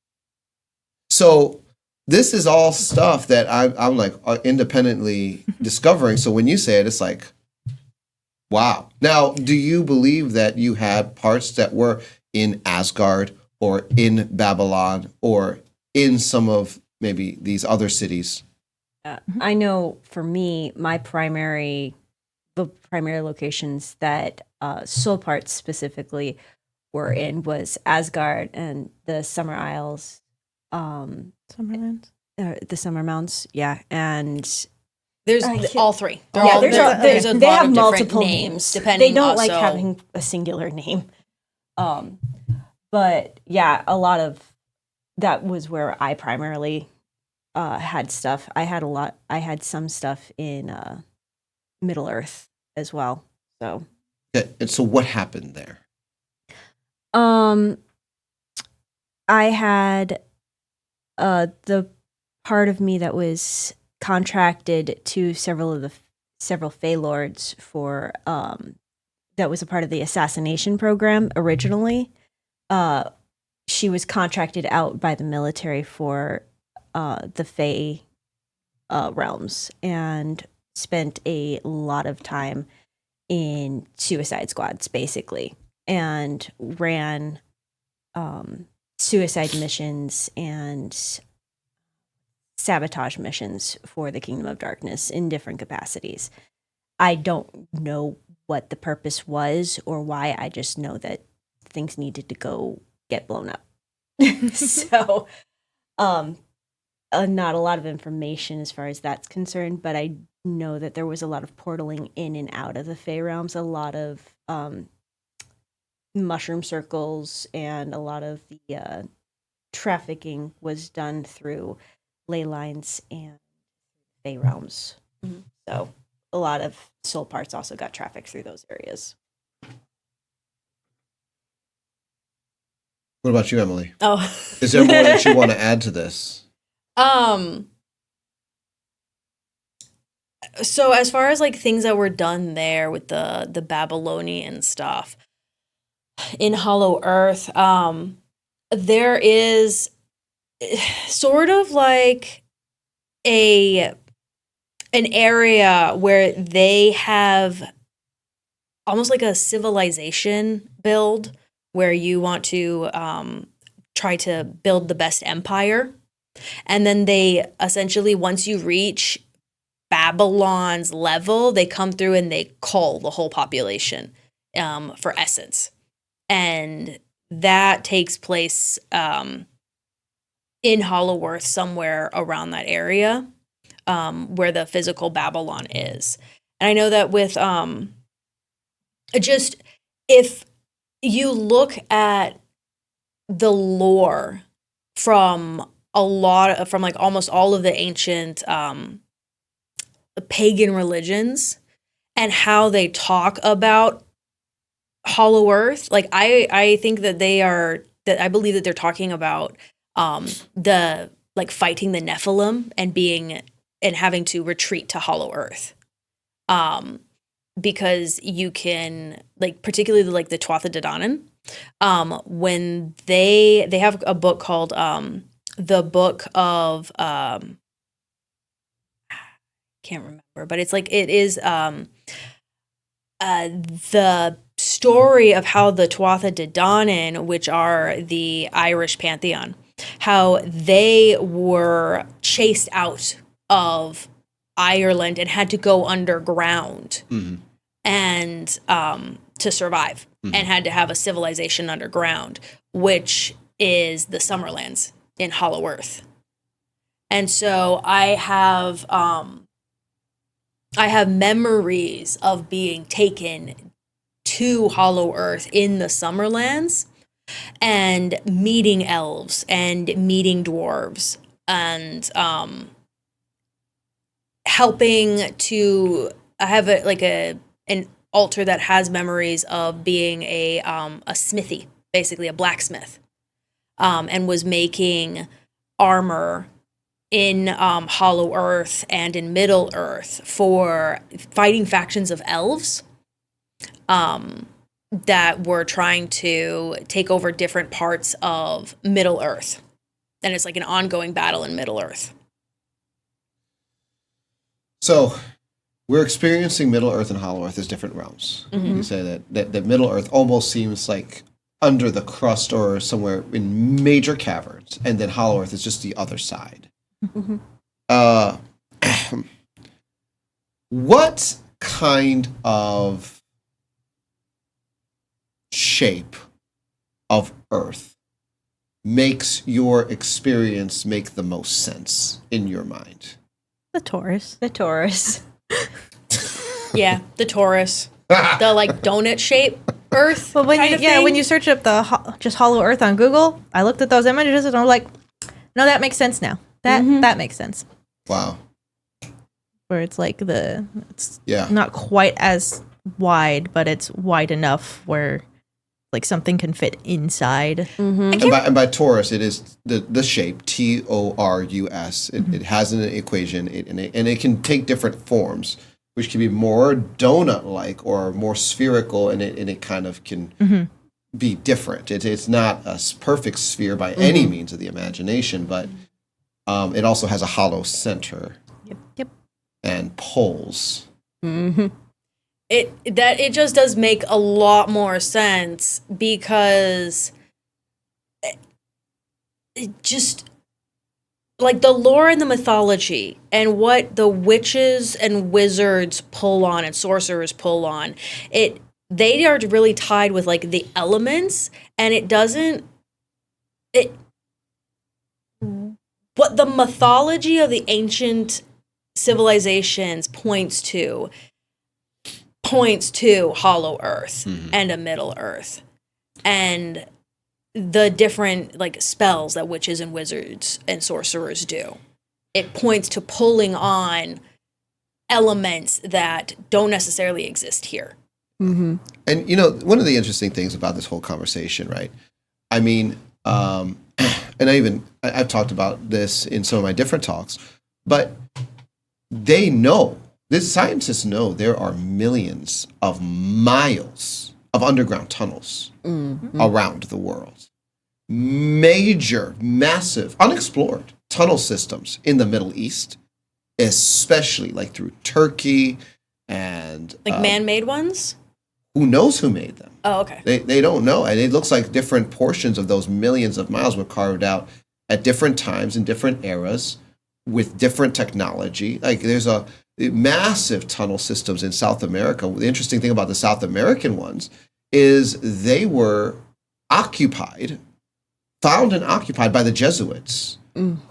So this is all stuff that I'm like independently discovering. So when you say it, it's like, wow. Now, do you believe that you had parts that were in Asgard or in Babylon or in some of maybe these other cities? I know for me, the primary locations that soul parts specifically were in was Asgard and the Summer Isles, Summerlands. the Summer Mounts, yeah, and There's all three. They're Yeah, all, there's a they lot have of different multiple names, names. depending. They don't like also- having a singular name. But yeah, a lot of that was where I primarily had stuff. I had some stuff in Middle Earth as well. So Okay, and so what happened there? I had the part of me that was contracted to several Fae Lords for that was a part of the assassination program originally. She was contracted out by the military for the Fae realms and spent a lot of time in suicide squads, basically, and ran suicide missions and sabotage missions for the Kingdom of Darkness in different capacities. I don't know what the purpose was or why. I just know that things needed to go get blown up. So, not a lot of information as far as that's concerned, but I know that there was a lot of portaling in and out of the Fae realms, a lot of mushroom circles, and a lot of the trafficking was done through ley lines and Fae realms. Mm-hmm. So a lot of soul parts also got trafficked through those areas. What about you, Emily? Oh, Is there more that you want to add to this? So as far as like things that were done there with the Babylonian stuff in Hollow Earth, there is sort of like an area where they have almost like a civilization build where you want to try to build the best empire. And then they essentially, once you reach Babylon's level, they come through and they cull the whole population for essence. And that takes place in Hollow Earth, somewhere around that area where the physical Babylon is. And I know that with just if you look at the lore from like almost all of the ancient pagan religions and how they talk about Hollow Earth, like I think that I believe that they're talking about the like fighting the Nephilim and having to retreat to Hollow Earth. Because you can, like, particularly like the Tuatha De Danann, when they have a book called the Book of can't remember, but it's like it is the story of how the Tuatha De Danann, which are the Irish pantheon, how they were chased out of Ireland and had to go underground and to survive, and had to have a civilization underground, which is the Summerlands in Hollow Earth. And so I have memories of being taken to Hollow Earth in the Summerlands and meeting elves and meeting dwarves and helping to have an altar that has memories of being a smithy, basically a blacksmith, and was making armor in Hollow Earth and in Middle Earth for fighting factions of elves that were trying to take over different parts of Middle Earth. And it's like an ongoing battle in Middle Earth. So we're experiencing Middle Earth and Hollow Earth as different realms. You say that Middle Earth almost seems like under the crust or somewhere in major caverns, and then Hollow Earth is just the other side. What kind of shape of Earth makes your experience make the most sense in your mind? The Taurus. The Taurus. Yeah, the Taurus. The like donut shape Earth. Well, when kind you, of yeah, thing. when you search up the just Hollow Earth on Google, I looked at those images and I'm like, no, that makes sense now. That makes sense. Wow. Where it's like it's Yeah. not quite as wide, but it's wide enough where like something can fit inside. And by torus, it is the shape TORUS. It has an equation, and it can take different forms, which can be more donut-like or more spherical, and it kind of can be different. It's not a perfect sphere by any means of the imagination, but it also has a hollow center. Yep. And poles. It just does make a lot more sense because it just like the lore and the mythology and what the witches and wizards pull on and sorcerers pull on, they are really tied with like the elements, and what the mythology of the ancient civilizations points to Hollow Earth and a Middle Earth, and the different like spells that witches and wizards and sorcerers do. It points to pulling on elements that don't necessarily exist here. And one of the interesting things about this whole conversation, right? I mean, and I've talked about this in some of my different talks, but scientists know there are millions of miles of underground tunnels around the world. Major, massive, unexplored tunnel systems in the Middle East, especially like through Turkey and Like man-made ones? who knows who made them? Oh, okay. They don't know. And it looks like different portions of those millions of miles were carved out at different times in different eras with different technology. Like there's a massive tunnel systems in South America. The interesting thing about the South American ones is they were found and occupied by the Jesuits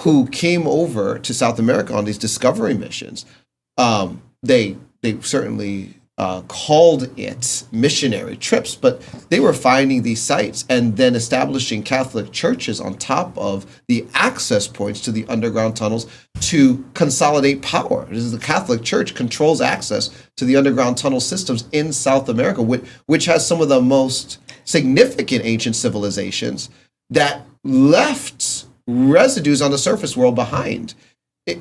who came over to South America on these discovery missions. They certainly called it missionary trips, but they were finding these sites and then establishing Catholic churches on top of the access points to the underground tunnels to consolidate power. This is the Catholic Church controls access to the underground tunnel systems in South America, which has some of the most significant ancient civilizations that left residues on the surface world behind. All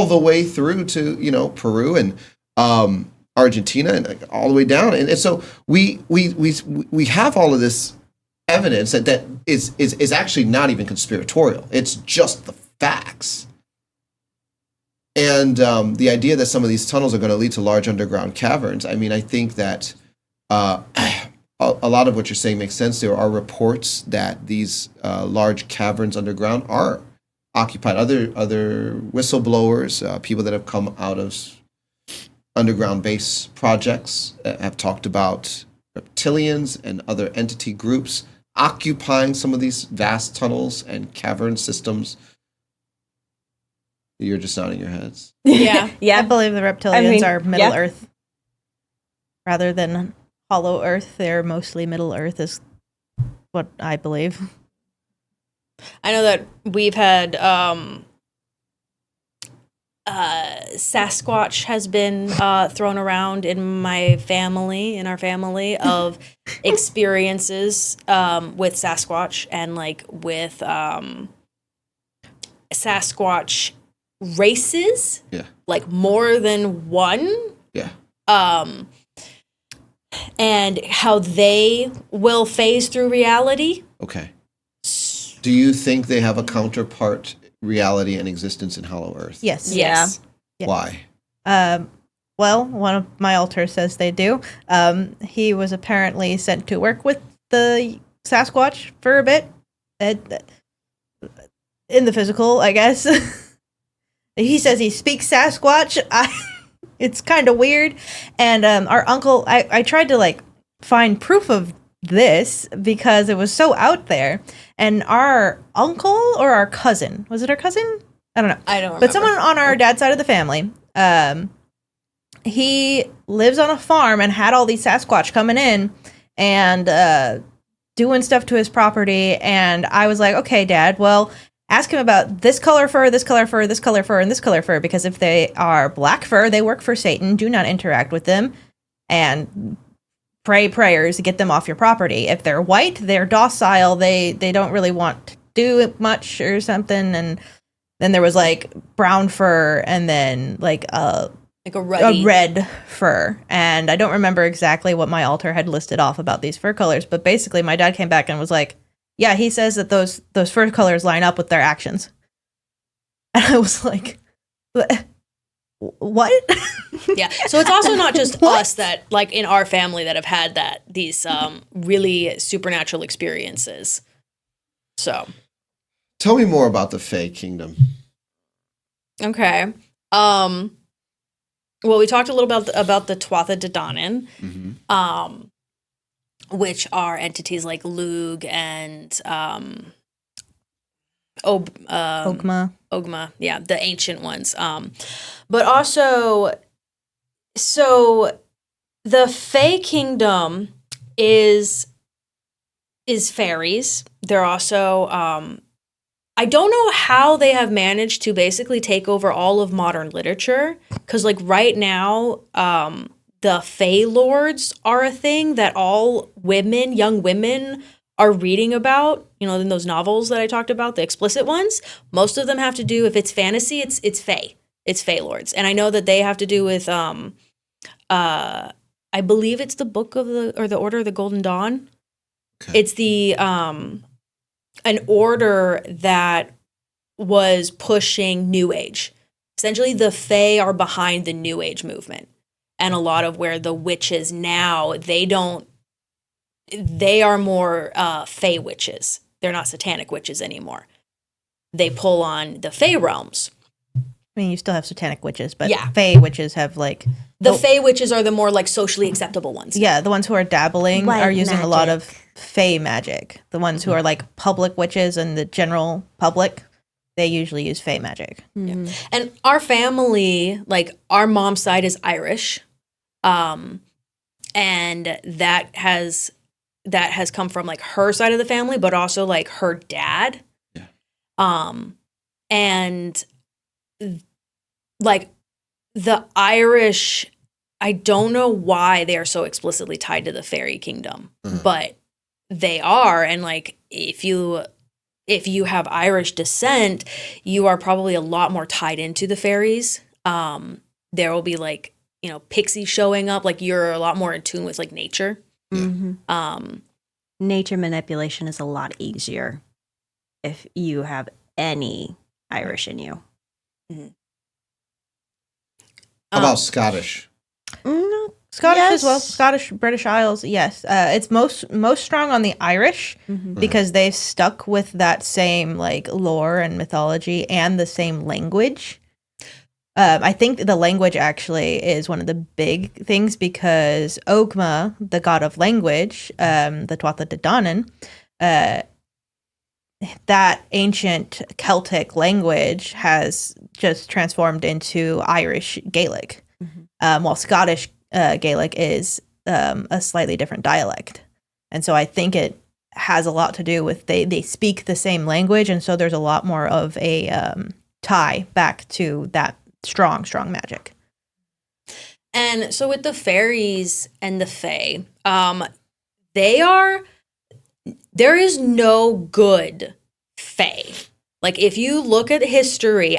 the way through to Peru and Argentina and all the way down, and so we have all of this evidence that is actually not even conspiratorial. It's just the facts. And the idea that some of these tunnels are going to lead to large underground caverns. I mean, I think that a lot of what you're saying makes sense. There are reports that these large caverns underground are occupied. Other whistleblowers, people that have come out of underground base projects, have talked about reptilians and other entity groups occupying some of these vast tunnels and cavern systems. You're just nodding your heads. Yeah. I believe the reptilians are Middle yeah. Earth rather than Hollow Earth. They're mostly Middle Earth is what I believe. I know that we've had Sasquatch has been thrown around in our family of experiences with Sasquatch and like with Sasquatch races. Yeah. Like more than one. Yeah. And how they will phase through reality. Okay. Do you think they have a counterpart reality and existence in Hollow Earth? Yes. Yes. Yeah. Why? Well, one of my altars says they do. He was apparently sent to work with the Sasquatch for a bit. In the physical, I guess. He says he speaks Sasquatch. It's kind of weird. And our uncle, I tried to like find proof of this because it was so out there. And our uncle or our cousin, was it our cousin? I don't know. I don't remember. But someone on our dad's side of the family, he lives on a farm and had all these Sasquatch coming in and doing stuff to his property. And I was like, okay, Dad, well, ask him about this color fur, this color fur, this color fur, and this color fur, because if they are black fur, they work for Satan. Do not interact with them. And pray prayers, get them off your property. If they're white, they're docile. They don't really want to do much or something. And then there was like brown fur and then like a red fur. And I don't remember exactly what my altar had listed off about these fur colors, but basically my dad came back and was like, yeah, he says that those fur colors line up with their actions. And I was like, what? Yeah. So it's also not just us that, like, in our family that have had these really supernatural experiences. So. Tell me more about the Fae Kingdom. Okay. Well, we talked a little about the Tuatha De Danann, which are entities like Lug and Ogma, yeah, the ancient ones. But also, so the Fae Kingdom is fairies. They're also I don't know how they have managed to basically take over all of modern literature, because like right now, the Fae Lords are a thing that all women, young women, are reading about, you know, in those novels that I talked about, the explicit ones. Most of them have to do, if it's fantasy, it's Fae. It's Fae Lords. And I know that they have to do with I believe it's the Book of the Order of the Golden Dawn. Okay. It's the an order that was pushing New Age. Essentially, the Fae are behind the New Age movement. And a lot of where the witches now, they are more Fae witches. They're not satanic witches anymore. They pull on the Fae realms. I mean, you still have satanic witches, but yeah. Fae witches have like... The Fae witches are the more like socially acceptable ones. Yeah, the ones who are dabbling are using magic. A lot of Fae magic. The ones who are like public witches and the general public, they usually use Fae magic. Mm-hmm. Yeah. And our family, like our mom's side is Irish. And that has come from like her side of the family, but also like her dad. Yeah. And like the Irish, I don't know why they are so explicitly tied to the Fae Kingdom, but they are. And like, if you have Irish descent, you are probably a lot more tied into the fairies. There will be like, you know, pixies showing up, like you're a lot more in tune with like nature. Mm-hmm. Nature manipulation is a lot easier if you have any Irish in you. Mm-hmm. How about Scottish? Scottish yes. as well. Scottish, British Isles, yes. It's most strong on the Irish because they've stuck with that same like lore and mythology and the same language. I think the language actually is one of the big things because Ogma, the god of language, the Tuatha De Danann, that ancient Celtic language has just transformed into Irish Gaelic, while Scottish Gaelic is a slightly different dialect. And so I think it has a lot to do with they speak the same language, and so there's a lot more of a tie back to that strong magic. And so with the fairies and the Fae, there is no good Fae. Like if you look at history,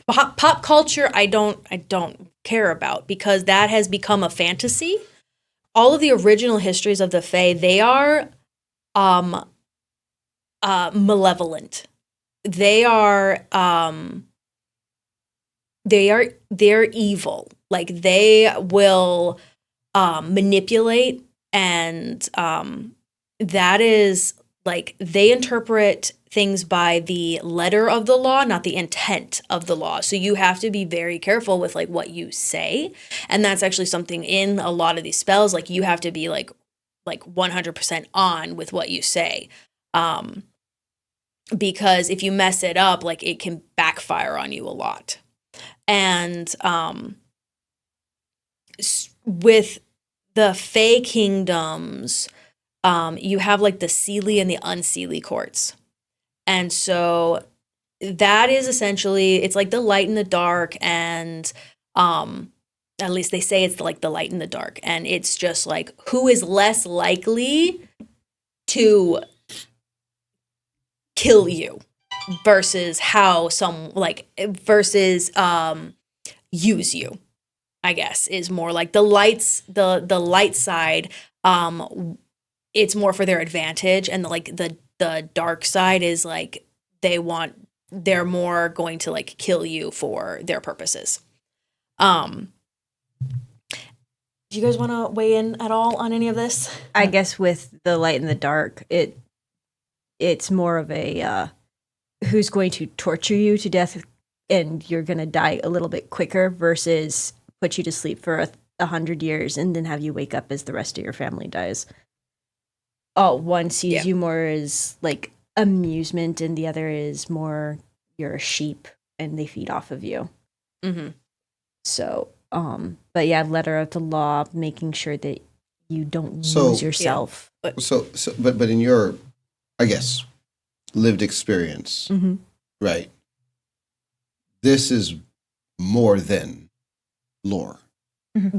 pop culture, I don't care about because that has become a fantasy. All of the original histories of the Fae, they are malevolent. They're evil. Like they will manipulate, and that is like they interpret things by the letter of the law, not the intent of the law. So you have to be very careful with like what you say, and that's actually something in a lot of these spells. Like you have to be like 100% on with what you say. because if you mess it up, like it can backfire on you a lot. And with the Fae Kingdoms, you have like the Seelie and the Unseelie courts. And so that is essentially, it's like the light and the dark, and at least they say it's like the light and the dark. And it's just like who is less likely to kill you versus how some like versus use you, I guess, is more like the light side. It's more for their advantage, and the dark side is like they're more going to like kill you for their purposes. Do you guys want to weigh in at all on any of this? I guess with the light and the dark, it's more of a who's going to torture you to death and you're going to die a little bit quicker versus put you to sleep for 100 years and then have you wake up as the rest of your family dies. One sees you more as like amusement, and the other is more you're a sheep and they feed off of you. Mm-hmm. So, but yeah, letter of the law, making sure that you don't lose yourself. Yeah. But in your, I guess, lived experience, right? This is more than lore.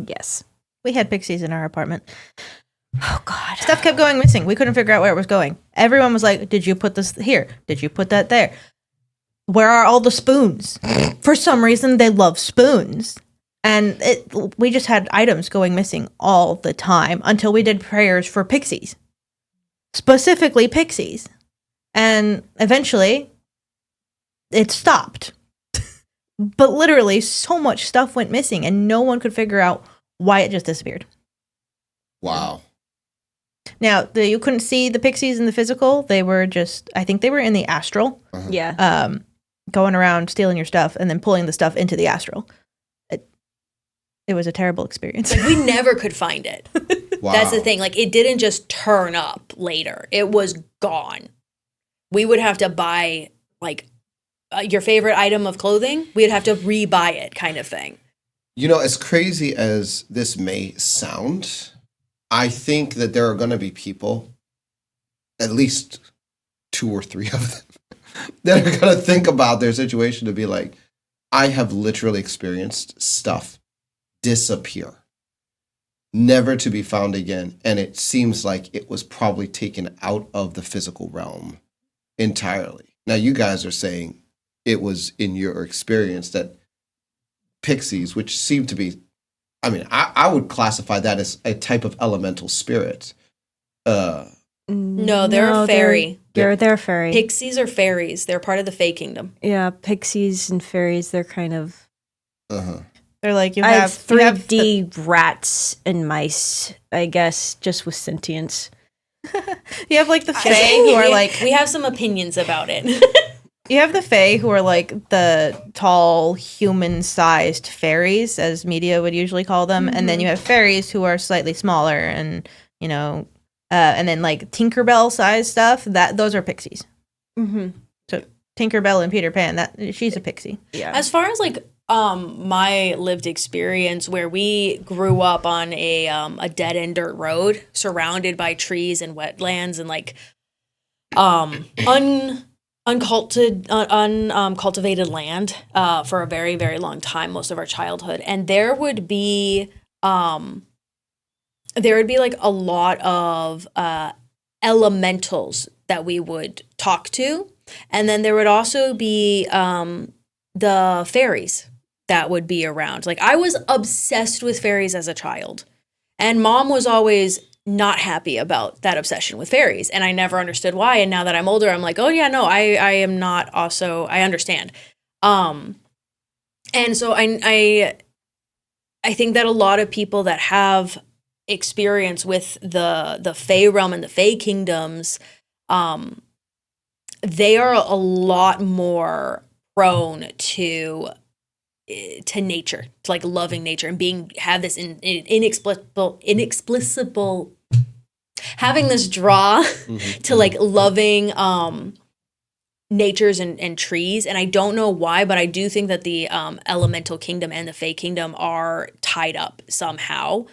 Yes. We had pixies in our apartment. Oh, God. Stuff kept going missing. We couldn't figure out where it was going. Everyone was like, did you put this here? Did you put that there? Where are all the spoons? For some reason, they love spoons. And we just had items going missing all the time until we did prayers for pixies. Specifically pixies. And eventually, it stopped. But literally, so much stuff went missing, and no one could figure out why it just disappeared. Wow. Now, you couldn't see the pixies in the physical. They were just, I think they were in the astral. Uh-huh. Yeah. Going around stealing your stuff and then pulling the stuff into the astral. It was a terrible experience. Like, we never could find it. Wow. That's the thing. Like, it didn't just turn up later. It was gone. We would have to buy, like, your favorite item of clothing. We'd have to re-buy it, kind of thing. You know, as crazy as this may sound, I think that there are going to be people, at least 2 or 3 of them, that are going to think about their situation to be like, I have literally experienced stuff disappear, never to be found again. And it seems like it was probably taken out of the physical realm entirely. Now, you guys are saying it was in your experience that pixies, which seem to be, I mean, I would classify that as a type of elemental spirit. No, they're a fairy. They're fairy. Pixies are fairies. They're part of the Fae Kingdom. Yeah, pixies and fairies, they're kind of... Uh-huh. They're like, I have 3D rats and mice, I guess, just with sentience. You have like the Fae who are like... We have some opinions about it. You have the Fae who are like the tall, human-sized fairies, as media would usually call them. And then you have fairies who are slightly smaller and, you know, and then like Tinkerbell-sized stuff, those are pixies. Mm-hmm. So Tinkerbell and Peter Pan, she's a pixie. Yeah. As far as like my lived experience, where we grew up on a dead-end dirt road surrounded by trees and wetlands and like uncultivated land for a very, very long time, most of our childhood. And there would be like a lot of elementals that we would talk to. And then there would also be the fairies that would be around. Like, I was obsessed with fairies as a child. And Mom was always not happy about that obsession with fairies, and I never understood why. And now that I'm older, I'm like, oh yeah, no, I am not. Also, I understand. And so I think that a lot of people that have experience with the Fae realm and the Fae kingdoms, they are a lot more prone to nature, to like loving nature and have this inexplicable having this draw to like loving natures and trees, and I don't know why, but I do think that the elemental kingdom and the Fae Kingdom are tied up somehow.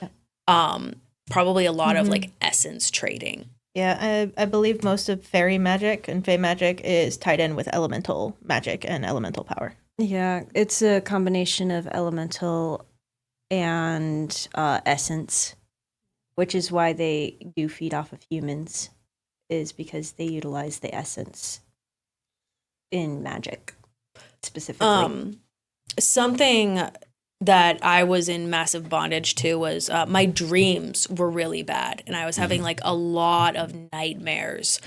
Probably a lot of like essence trading. Yeah, I believe most of fairy magic and fae magic is tied in with elemental magic and elemental power. Yeah, it's a combination of elemental and essence, which is why they do feed off of humans, is because they utilize the essence in magic specifically. Something that I was in massive bondage to was my dreams were really bad, and I was having like a lot of nightmares.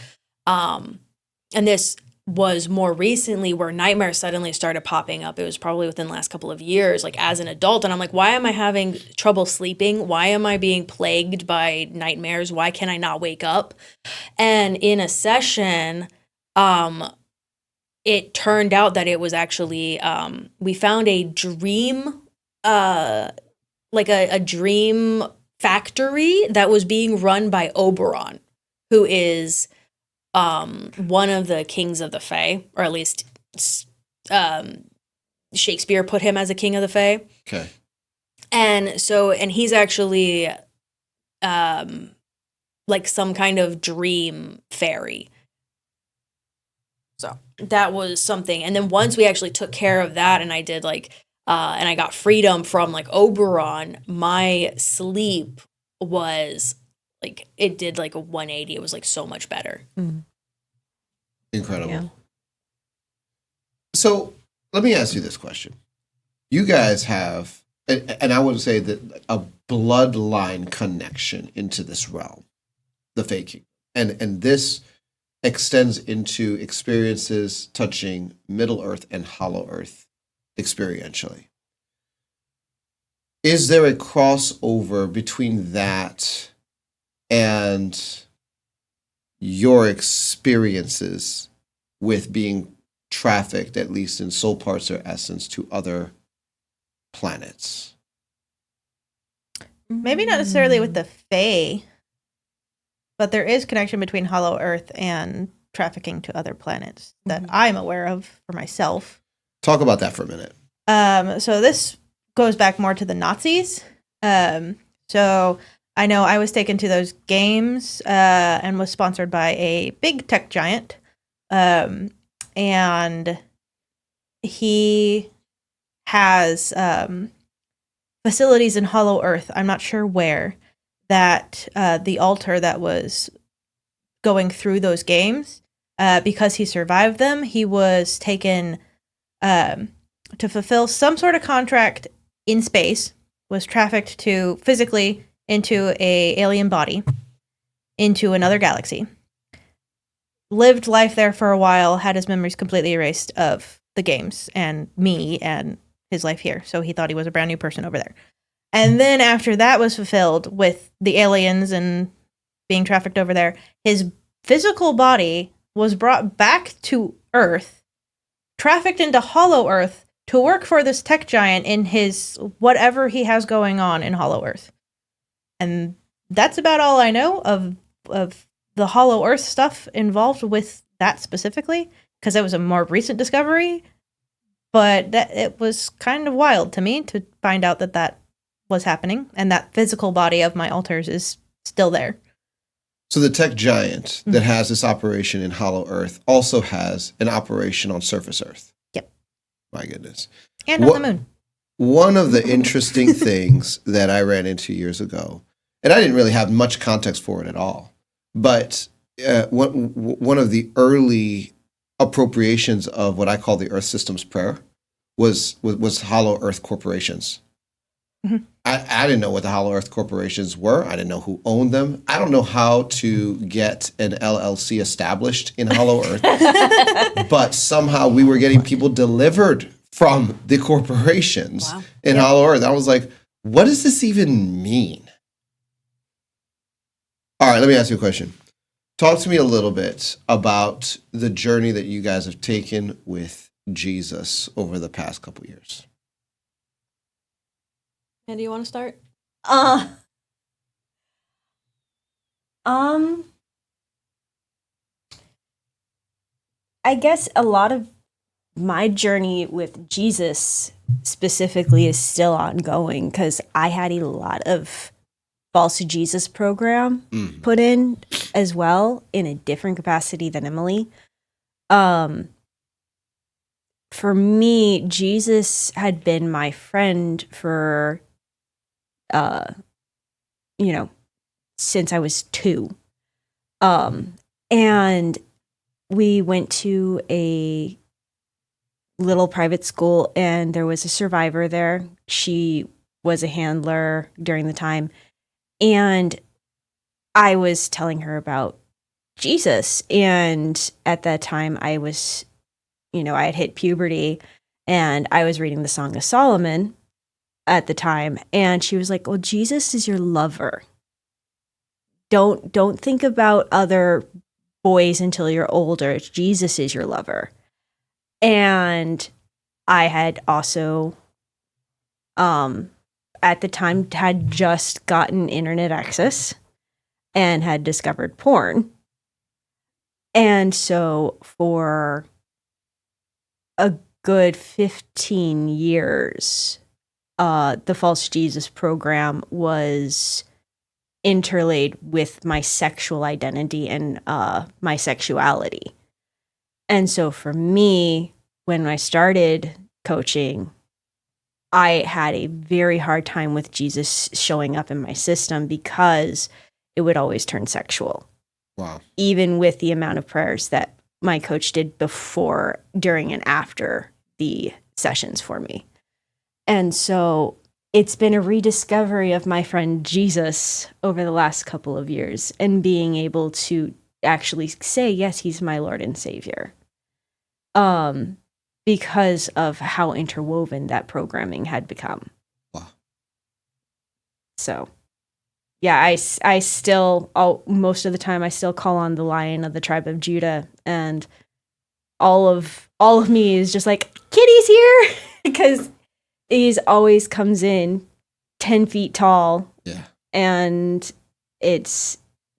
And this was more recently where nightmares suddenly started popping up. It was probably within the last couple of years, like as an adult. And I'm like, why am I having trouble sleeping? Why am I being plagued by nightmares? Why can I not wake up? And in a session, it turned out that it was actually, we found a dream, like a dream factory that was being run by Oberon, who is one of the kings of the Fae, or at least Shakespeare put him as a king of the Fae. Okay. And so, and he's actually like some kind of dream fairy. So that was something. And then once we actually took care of that, and I did like, and I got freedom from like Oberon, my sleep was like, it did like a 180. It was like so much better. Incredible. Yeah. So let me ask you this question. You guys have, and I would say that a bloodline connection into this realm, the Fae Kingdom. And this extends into experiences touching Middle Earth and Hollow Earth experientially. Is there a crossover between that and your experiences with being trafficked, at least in soul parts or essence, to other planets? Maybe not necessarily with the fae, but there is connection between Hollow Earth and trafficking to other planets that I'm aware of for myself. Talk about that for a minute. So this goes back more to the Nazis. So I know I was taken to those games and was sponsored by a big tech giant. And he has facilities in Hollow Earth, I'm not sure where, that the altar that was going through those games, because he survived them, he was taken to fulfill some sort of contract in space, was trafficked to physically into a alien body, into another galaxy, lived life there for a while, had his memories completely erased of the games and me and his life here. So he thought he was a brand new person over there. And then after that was fulfilled with the aliens and being trafficked over there, his physical body was brought back to Earth, trafficked into Hollow Earth to work for this tech giant in his whatever he has going on in Hollow Earth. And that's about all I know of the Hollow Earth stuff involved with that specifically, because it was a more recent discovery. But it was kind of wild to me to find out that that was happening, and that physical body of my altars is still there. So the tech giant that has this operation in Hollow Earth also has an operation on surface Earth. Yep. My goodness. And on the moon. One of the interesting things that I ran into years ago, and I didn't really have much context for it at all, but one of the early appropriations of what I call the Earth Systems Prayer was Hollow Earth corporations. I didn't know what the Hollow Earth corporations were. I didn't know who owned them. I don't know how to get an LLC established in Hollow Earth, but somehow we were getting people delivered from the corporations in Hollow Earth. I was like, what does this even mean? All right, let me ask you a question. Talk to me a little bit about the journey that you guys have taken with Jesus over the past couple of years. And do you want to start? I guess a lot of my journey with Jesus specifically is still ongoing because I had a lot of false Jesus program put in as well in a different capacity than Emily. For me, Jesus had been my friend for, since I was 2. And we went to a little private school and there was a survivor there. She was a handler during the time. And I was telling her about Jesus. And at that time I was, I had hit puberty and I was reading the Song of Solomon at the time. And she was like, well, Jesus is your lover. Don't think about other boys until you're older. Jesus is your lover. And I had also, at the time, had just gotten internet access and had discovered porn. And so for a good 15 years, the False Jesus program was interlaid with my sexual identity and my sexuality. And so for me, when I started coaching, I had a very hard time with Jesus showing up in my system because it would always turn sexual. Wow. Even with the amount of prayers that my coach did before, during, and after the sessions for me. And so it's been a rediscovery of my friend Jesus over the last couple of years and being able to actually say, yes, he's my Lord and Savior. Because of how interwoven that programming had become. Wow. So, yeah, I still, most of the time, I still call on the Lion of the tribe of Judah, and all of me is just like, Kitty's here, because he's always comes in 10 feet tall. Yeah. And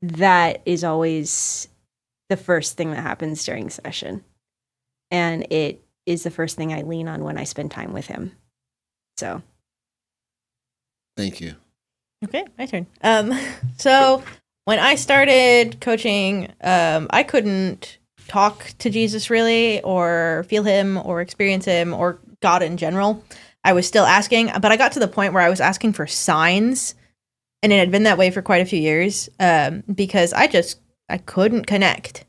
that is always the first thing that happens during session. And it is the first thing I lean on when I spend time with him. So. Thank you. Okay, my turn. So when I started coaching, I couldn't talk to Jesus really, or feel him, or experience him, or God in general. I was still asking, but I got to the point where I was asking for signs, and it had been that way for quite a few years, because I couldn't connect.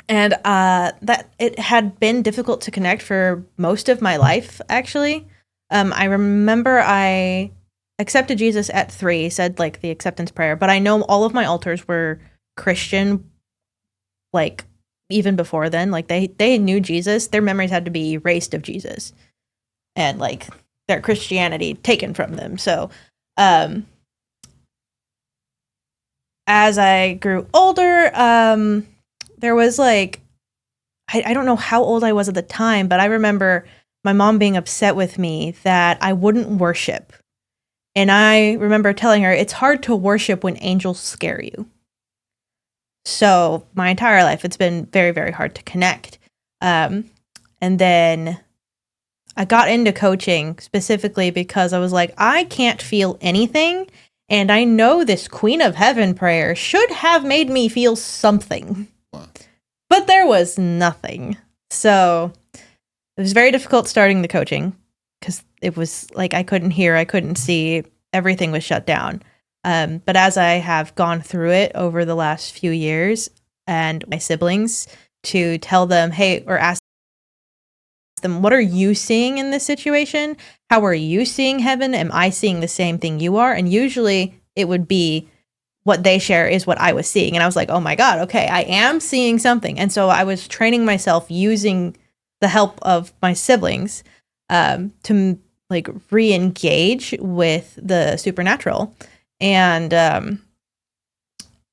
And that it had been difficult to connect for most of my life, actually. I remember I accepted Jesus at 3, said like the acceptance prayer, but I know all of my altars were Christian, like even before then. Like they knew Jesus. Their memories had to be erased of Jesus and like their Christianity taken from them. So as I grew older, there was like, I don't know how old I was at the time, but I remember my mom being upset with me that I wouldn't worship. And I remember telling her, it's hard to worship when angels scare you. So my entire life, it's been very, very hard to connect. And then I got into coaching specifically because I was like, I can't feel anything. And I know this Queen of Heaven prayer should have made me feel something. Wow. But there was nothing. So it was very difficult starting the coaching because it was like I couldn't hear, I couldn't see, everything was shut down. But as I have gone through it over the last few years, and my siblings, to tell them, hey, or ask them, what are you seeing in this situation? How are you seeing heaven? Am I seeing the same thing you are? And usually it would be what they share is what I was seeing. And I was like, oh my God, okay, I am seeing something. And so I was training myself using the help of my siblings to like re-engage with the supernatural. And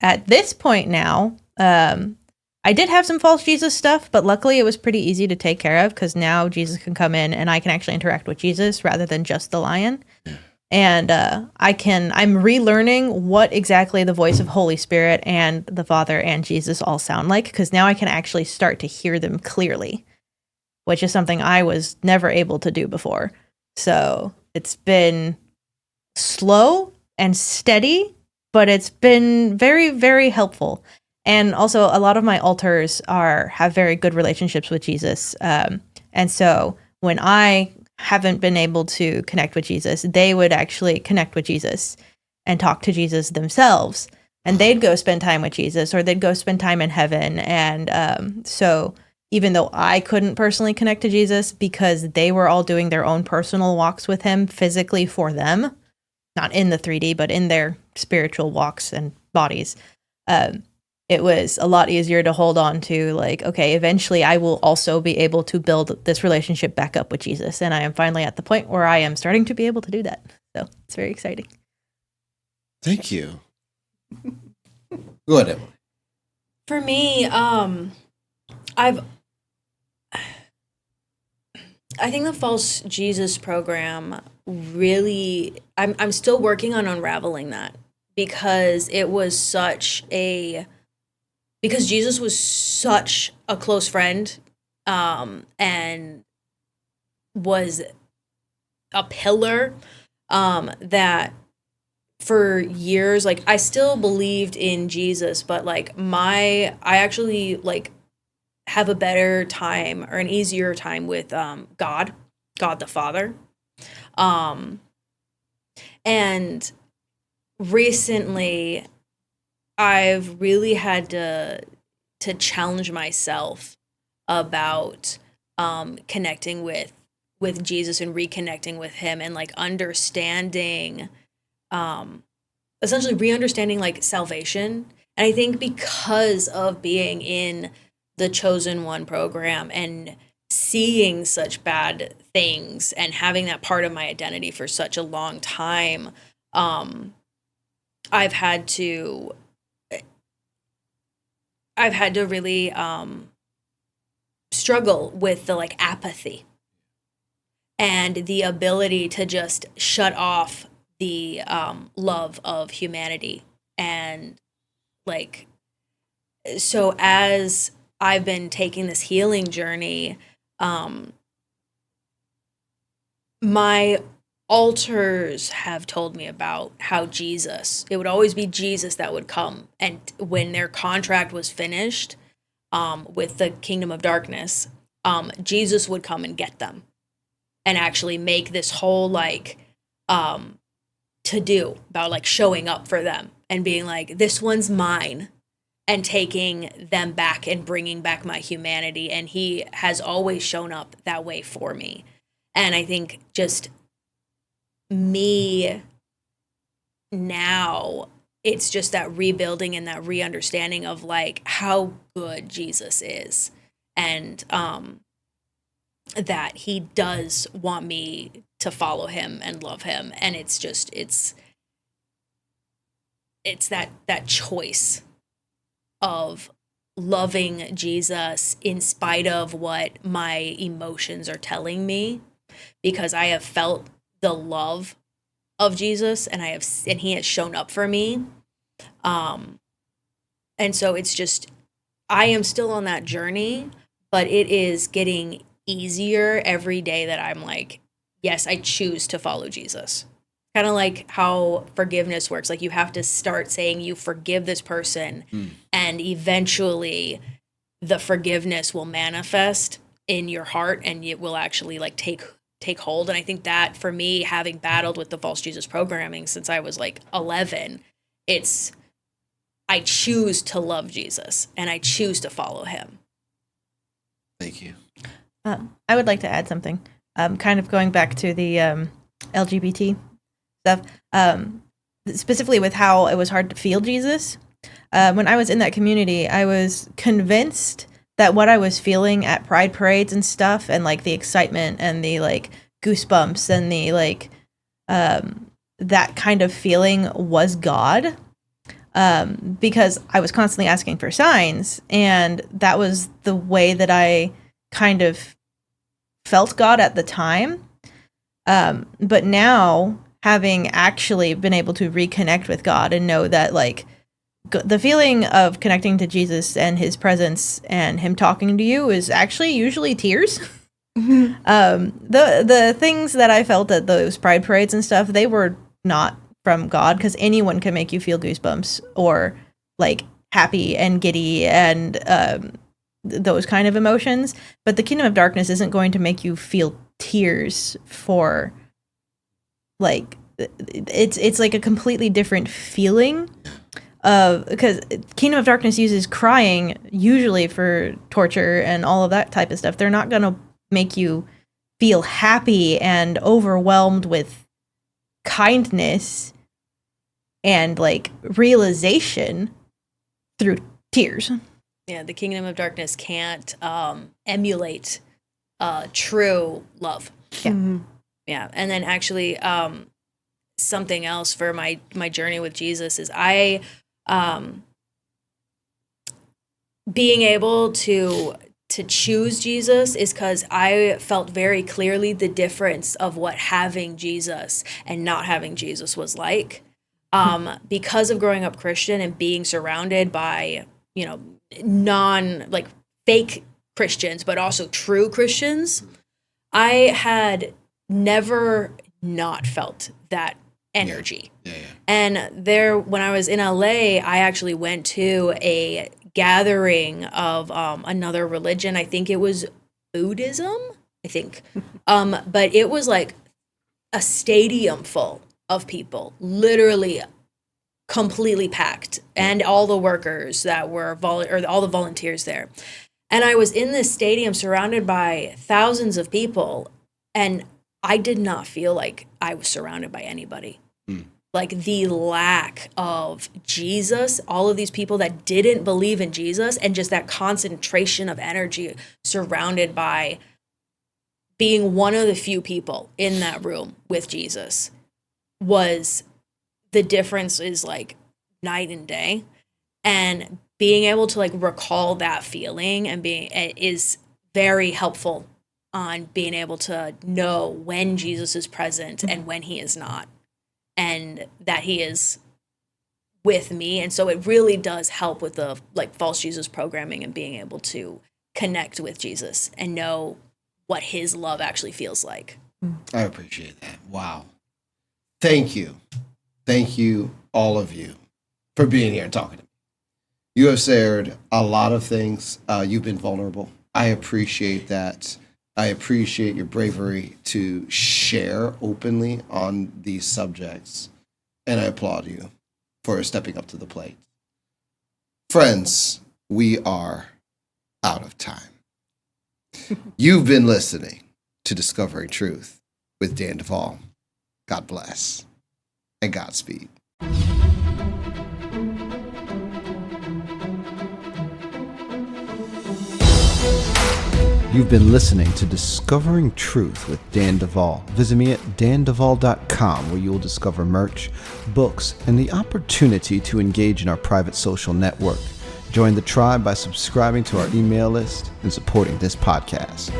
at this point now, I did have some false Jesus stuff, but luckily it was pretty easy to take care of because now Jesus can come in and I can actually interact with Jesus rather than just the lion. And I'm relearning what exactly the voice of Holy Spirit and the Father and Jesus all sound like, because now I can actually start to hear them clearly, which is something I was never able to do before. So it's been slow and steady, but it's been very, very helpful. And also, a lot of my alters have very good relationships with Jesus. And so when I haven't been able to connect with Jesus, they would actually connect with Jesus and talk to Jesus themselves. And they'd go spend time with Jesus, or they'd go spend time in heaven. And so even though I couldn't personally connect to Jesus because they were all doing their own personal walks with him physically for them, not in the 3D, but in their spiritual walks and bodies, it was a lot easier to hold on to, like, okay, eventually I will also be able to build this relationship back up with Jesus. And I am finally at the point where I am starting to be able to do that. So it's very exciting. Thank you. Go ahead, Emily. For me, I think the false Jesus program really, I'm still working on unraveling that, because because Jesus was such a close friend, and was a pillar, that for years, like, I still believed in Jesus, but like I actually like have a better time or an easier time with God the Father. And recently I've really had to challenge myself about connecting with Jesus and reconnecting with him, and like understanding, essentially re-understanding like salvation. And I think because of being in the Chosen One program and seeing such bad things and having that part of my identity for such a long time, I've had to really struggle with the like apathy and the ability to just shut off the love of humanity. And like, so as I've been taking this healing journey, my alters have told me about how it would always be Jesus that would come. And when their contract was finished with the kingdom of darkness, Jesus would come and get them and actually make this whole like to do about like showing up for them and being like, this one's mine, and taking them back and bringing back my humanity. And he has always shown up that way for me. And I think just me now, it's just that rebuilding and that re-understanding of like how good Jesus is, and that he does want me to follow him and love him. And it's that choice of loving Jesus in spite of what my emotions are telling me, because I have felt the love of Jesus and he has shown up for me. And so it's just, I am still on that journey, but it is getting easier every day that I'm like, yes, I choose to follow Jesus. Kind of like how forgiveness works. Like, you have to start saying you forgive this person, and eventually the forgiveness will manifest in your heart and it will actually like take hold. And I think that for me, having battled with the false Jesus programming since I was like 11, I choose to love Jesus and I choose to follow him. Thank you. I would like to add something, kind of going back to the LGBT stuff, specifically with how it was hard to feel Jesus. When I was in that community, I was convinced that what I was feeling at pride parades and stuff, and like the excitement and the like goosebumps and the like that kind of feeling was God, because I was constantly asking for signs, and that was the way that I kind of felt God at the time. But now, having actually been able to reconnect with God and know that like the feeling of connecting to Jesus and his presence and him talking to you is actually usually tears. The things that I felt at those pride parades and stuff, they were not from God, because anyone can make you feel goosebumps or like happy and giddy and those kind of emotions. But the Kingdom of Darkness isn't going to make you feel tears for like it's like a completely different feeling. Because Kingdom of Darkness uses crying usually for torture and all of that type of stuff. They're not going to make you feel happy and overwhelmed with kindness and like realization through tears. Yeah, the Kingdom of Darkness can't emulate true love. Yeah. Yeah, and then actually something else for my journey with Jesus is I being able to choose Jesus is because I felt very clearly the difference of what having Jesus and not having Jesus was like. Because of growing up Christian and being surrounded by, you know, like fake Christians, but also true Christians, I had never not felt that energy. Yeah. And when I was in LA, I actually went to a gathering of another religion. I think it was Buddhism, but it was like a stadium full of people, literally completely packed, and all the workers that were all the volunteers there. And I was in this stadium surrounded by thousands of people, and I did not feel like I was surrounded by anybody. Like the lack of Jesus, all of these people that didn't believe in Jesus, and just that concentration of energy surrounded by being one of the few people in that room with Jesus, was the difference is like night and day. And being able to like recall that feeling and is very helpful on being able to know when Jesus is present and when he is not, and that he is with me. And so it really does help with the like false Jesus programming and being able to connect with Jesus and know what his love actually feels like. I appreciate that. Wow. Thank you. Thank you, all of you, for being here and talking to me. You have shared a lot of things. You've been vulnerable. I appreciate that. I appreciate your bravery to share openly on these subjects. And I applaud you for stepping up to the plate. Friends, we are out of time. You've been listening to Discovering Truth with Dan Duval. God bless and Godspeed. You've been listening to Discovering Truth with Dan Duval. Visit me at danduval.com, where you will discover merch, books, and the opportunity to engage in our private social network. Join the tribe by subscribing to our email list and supporting this podcast.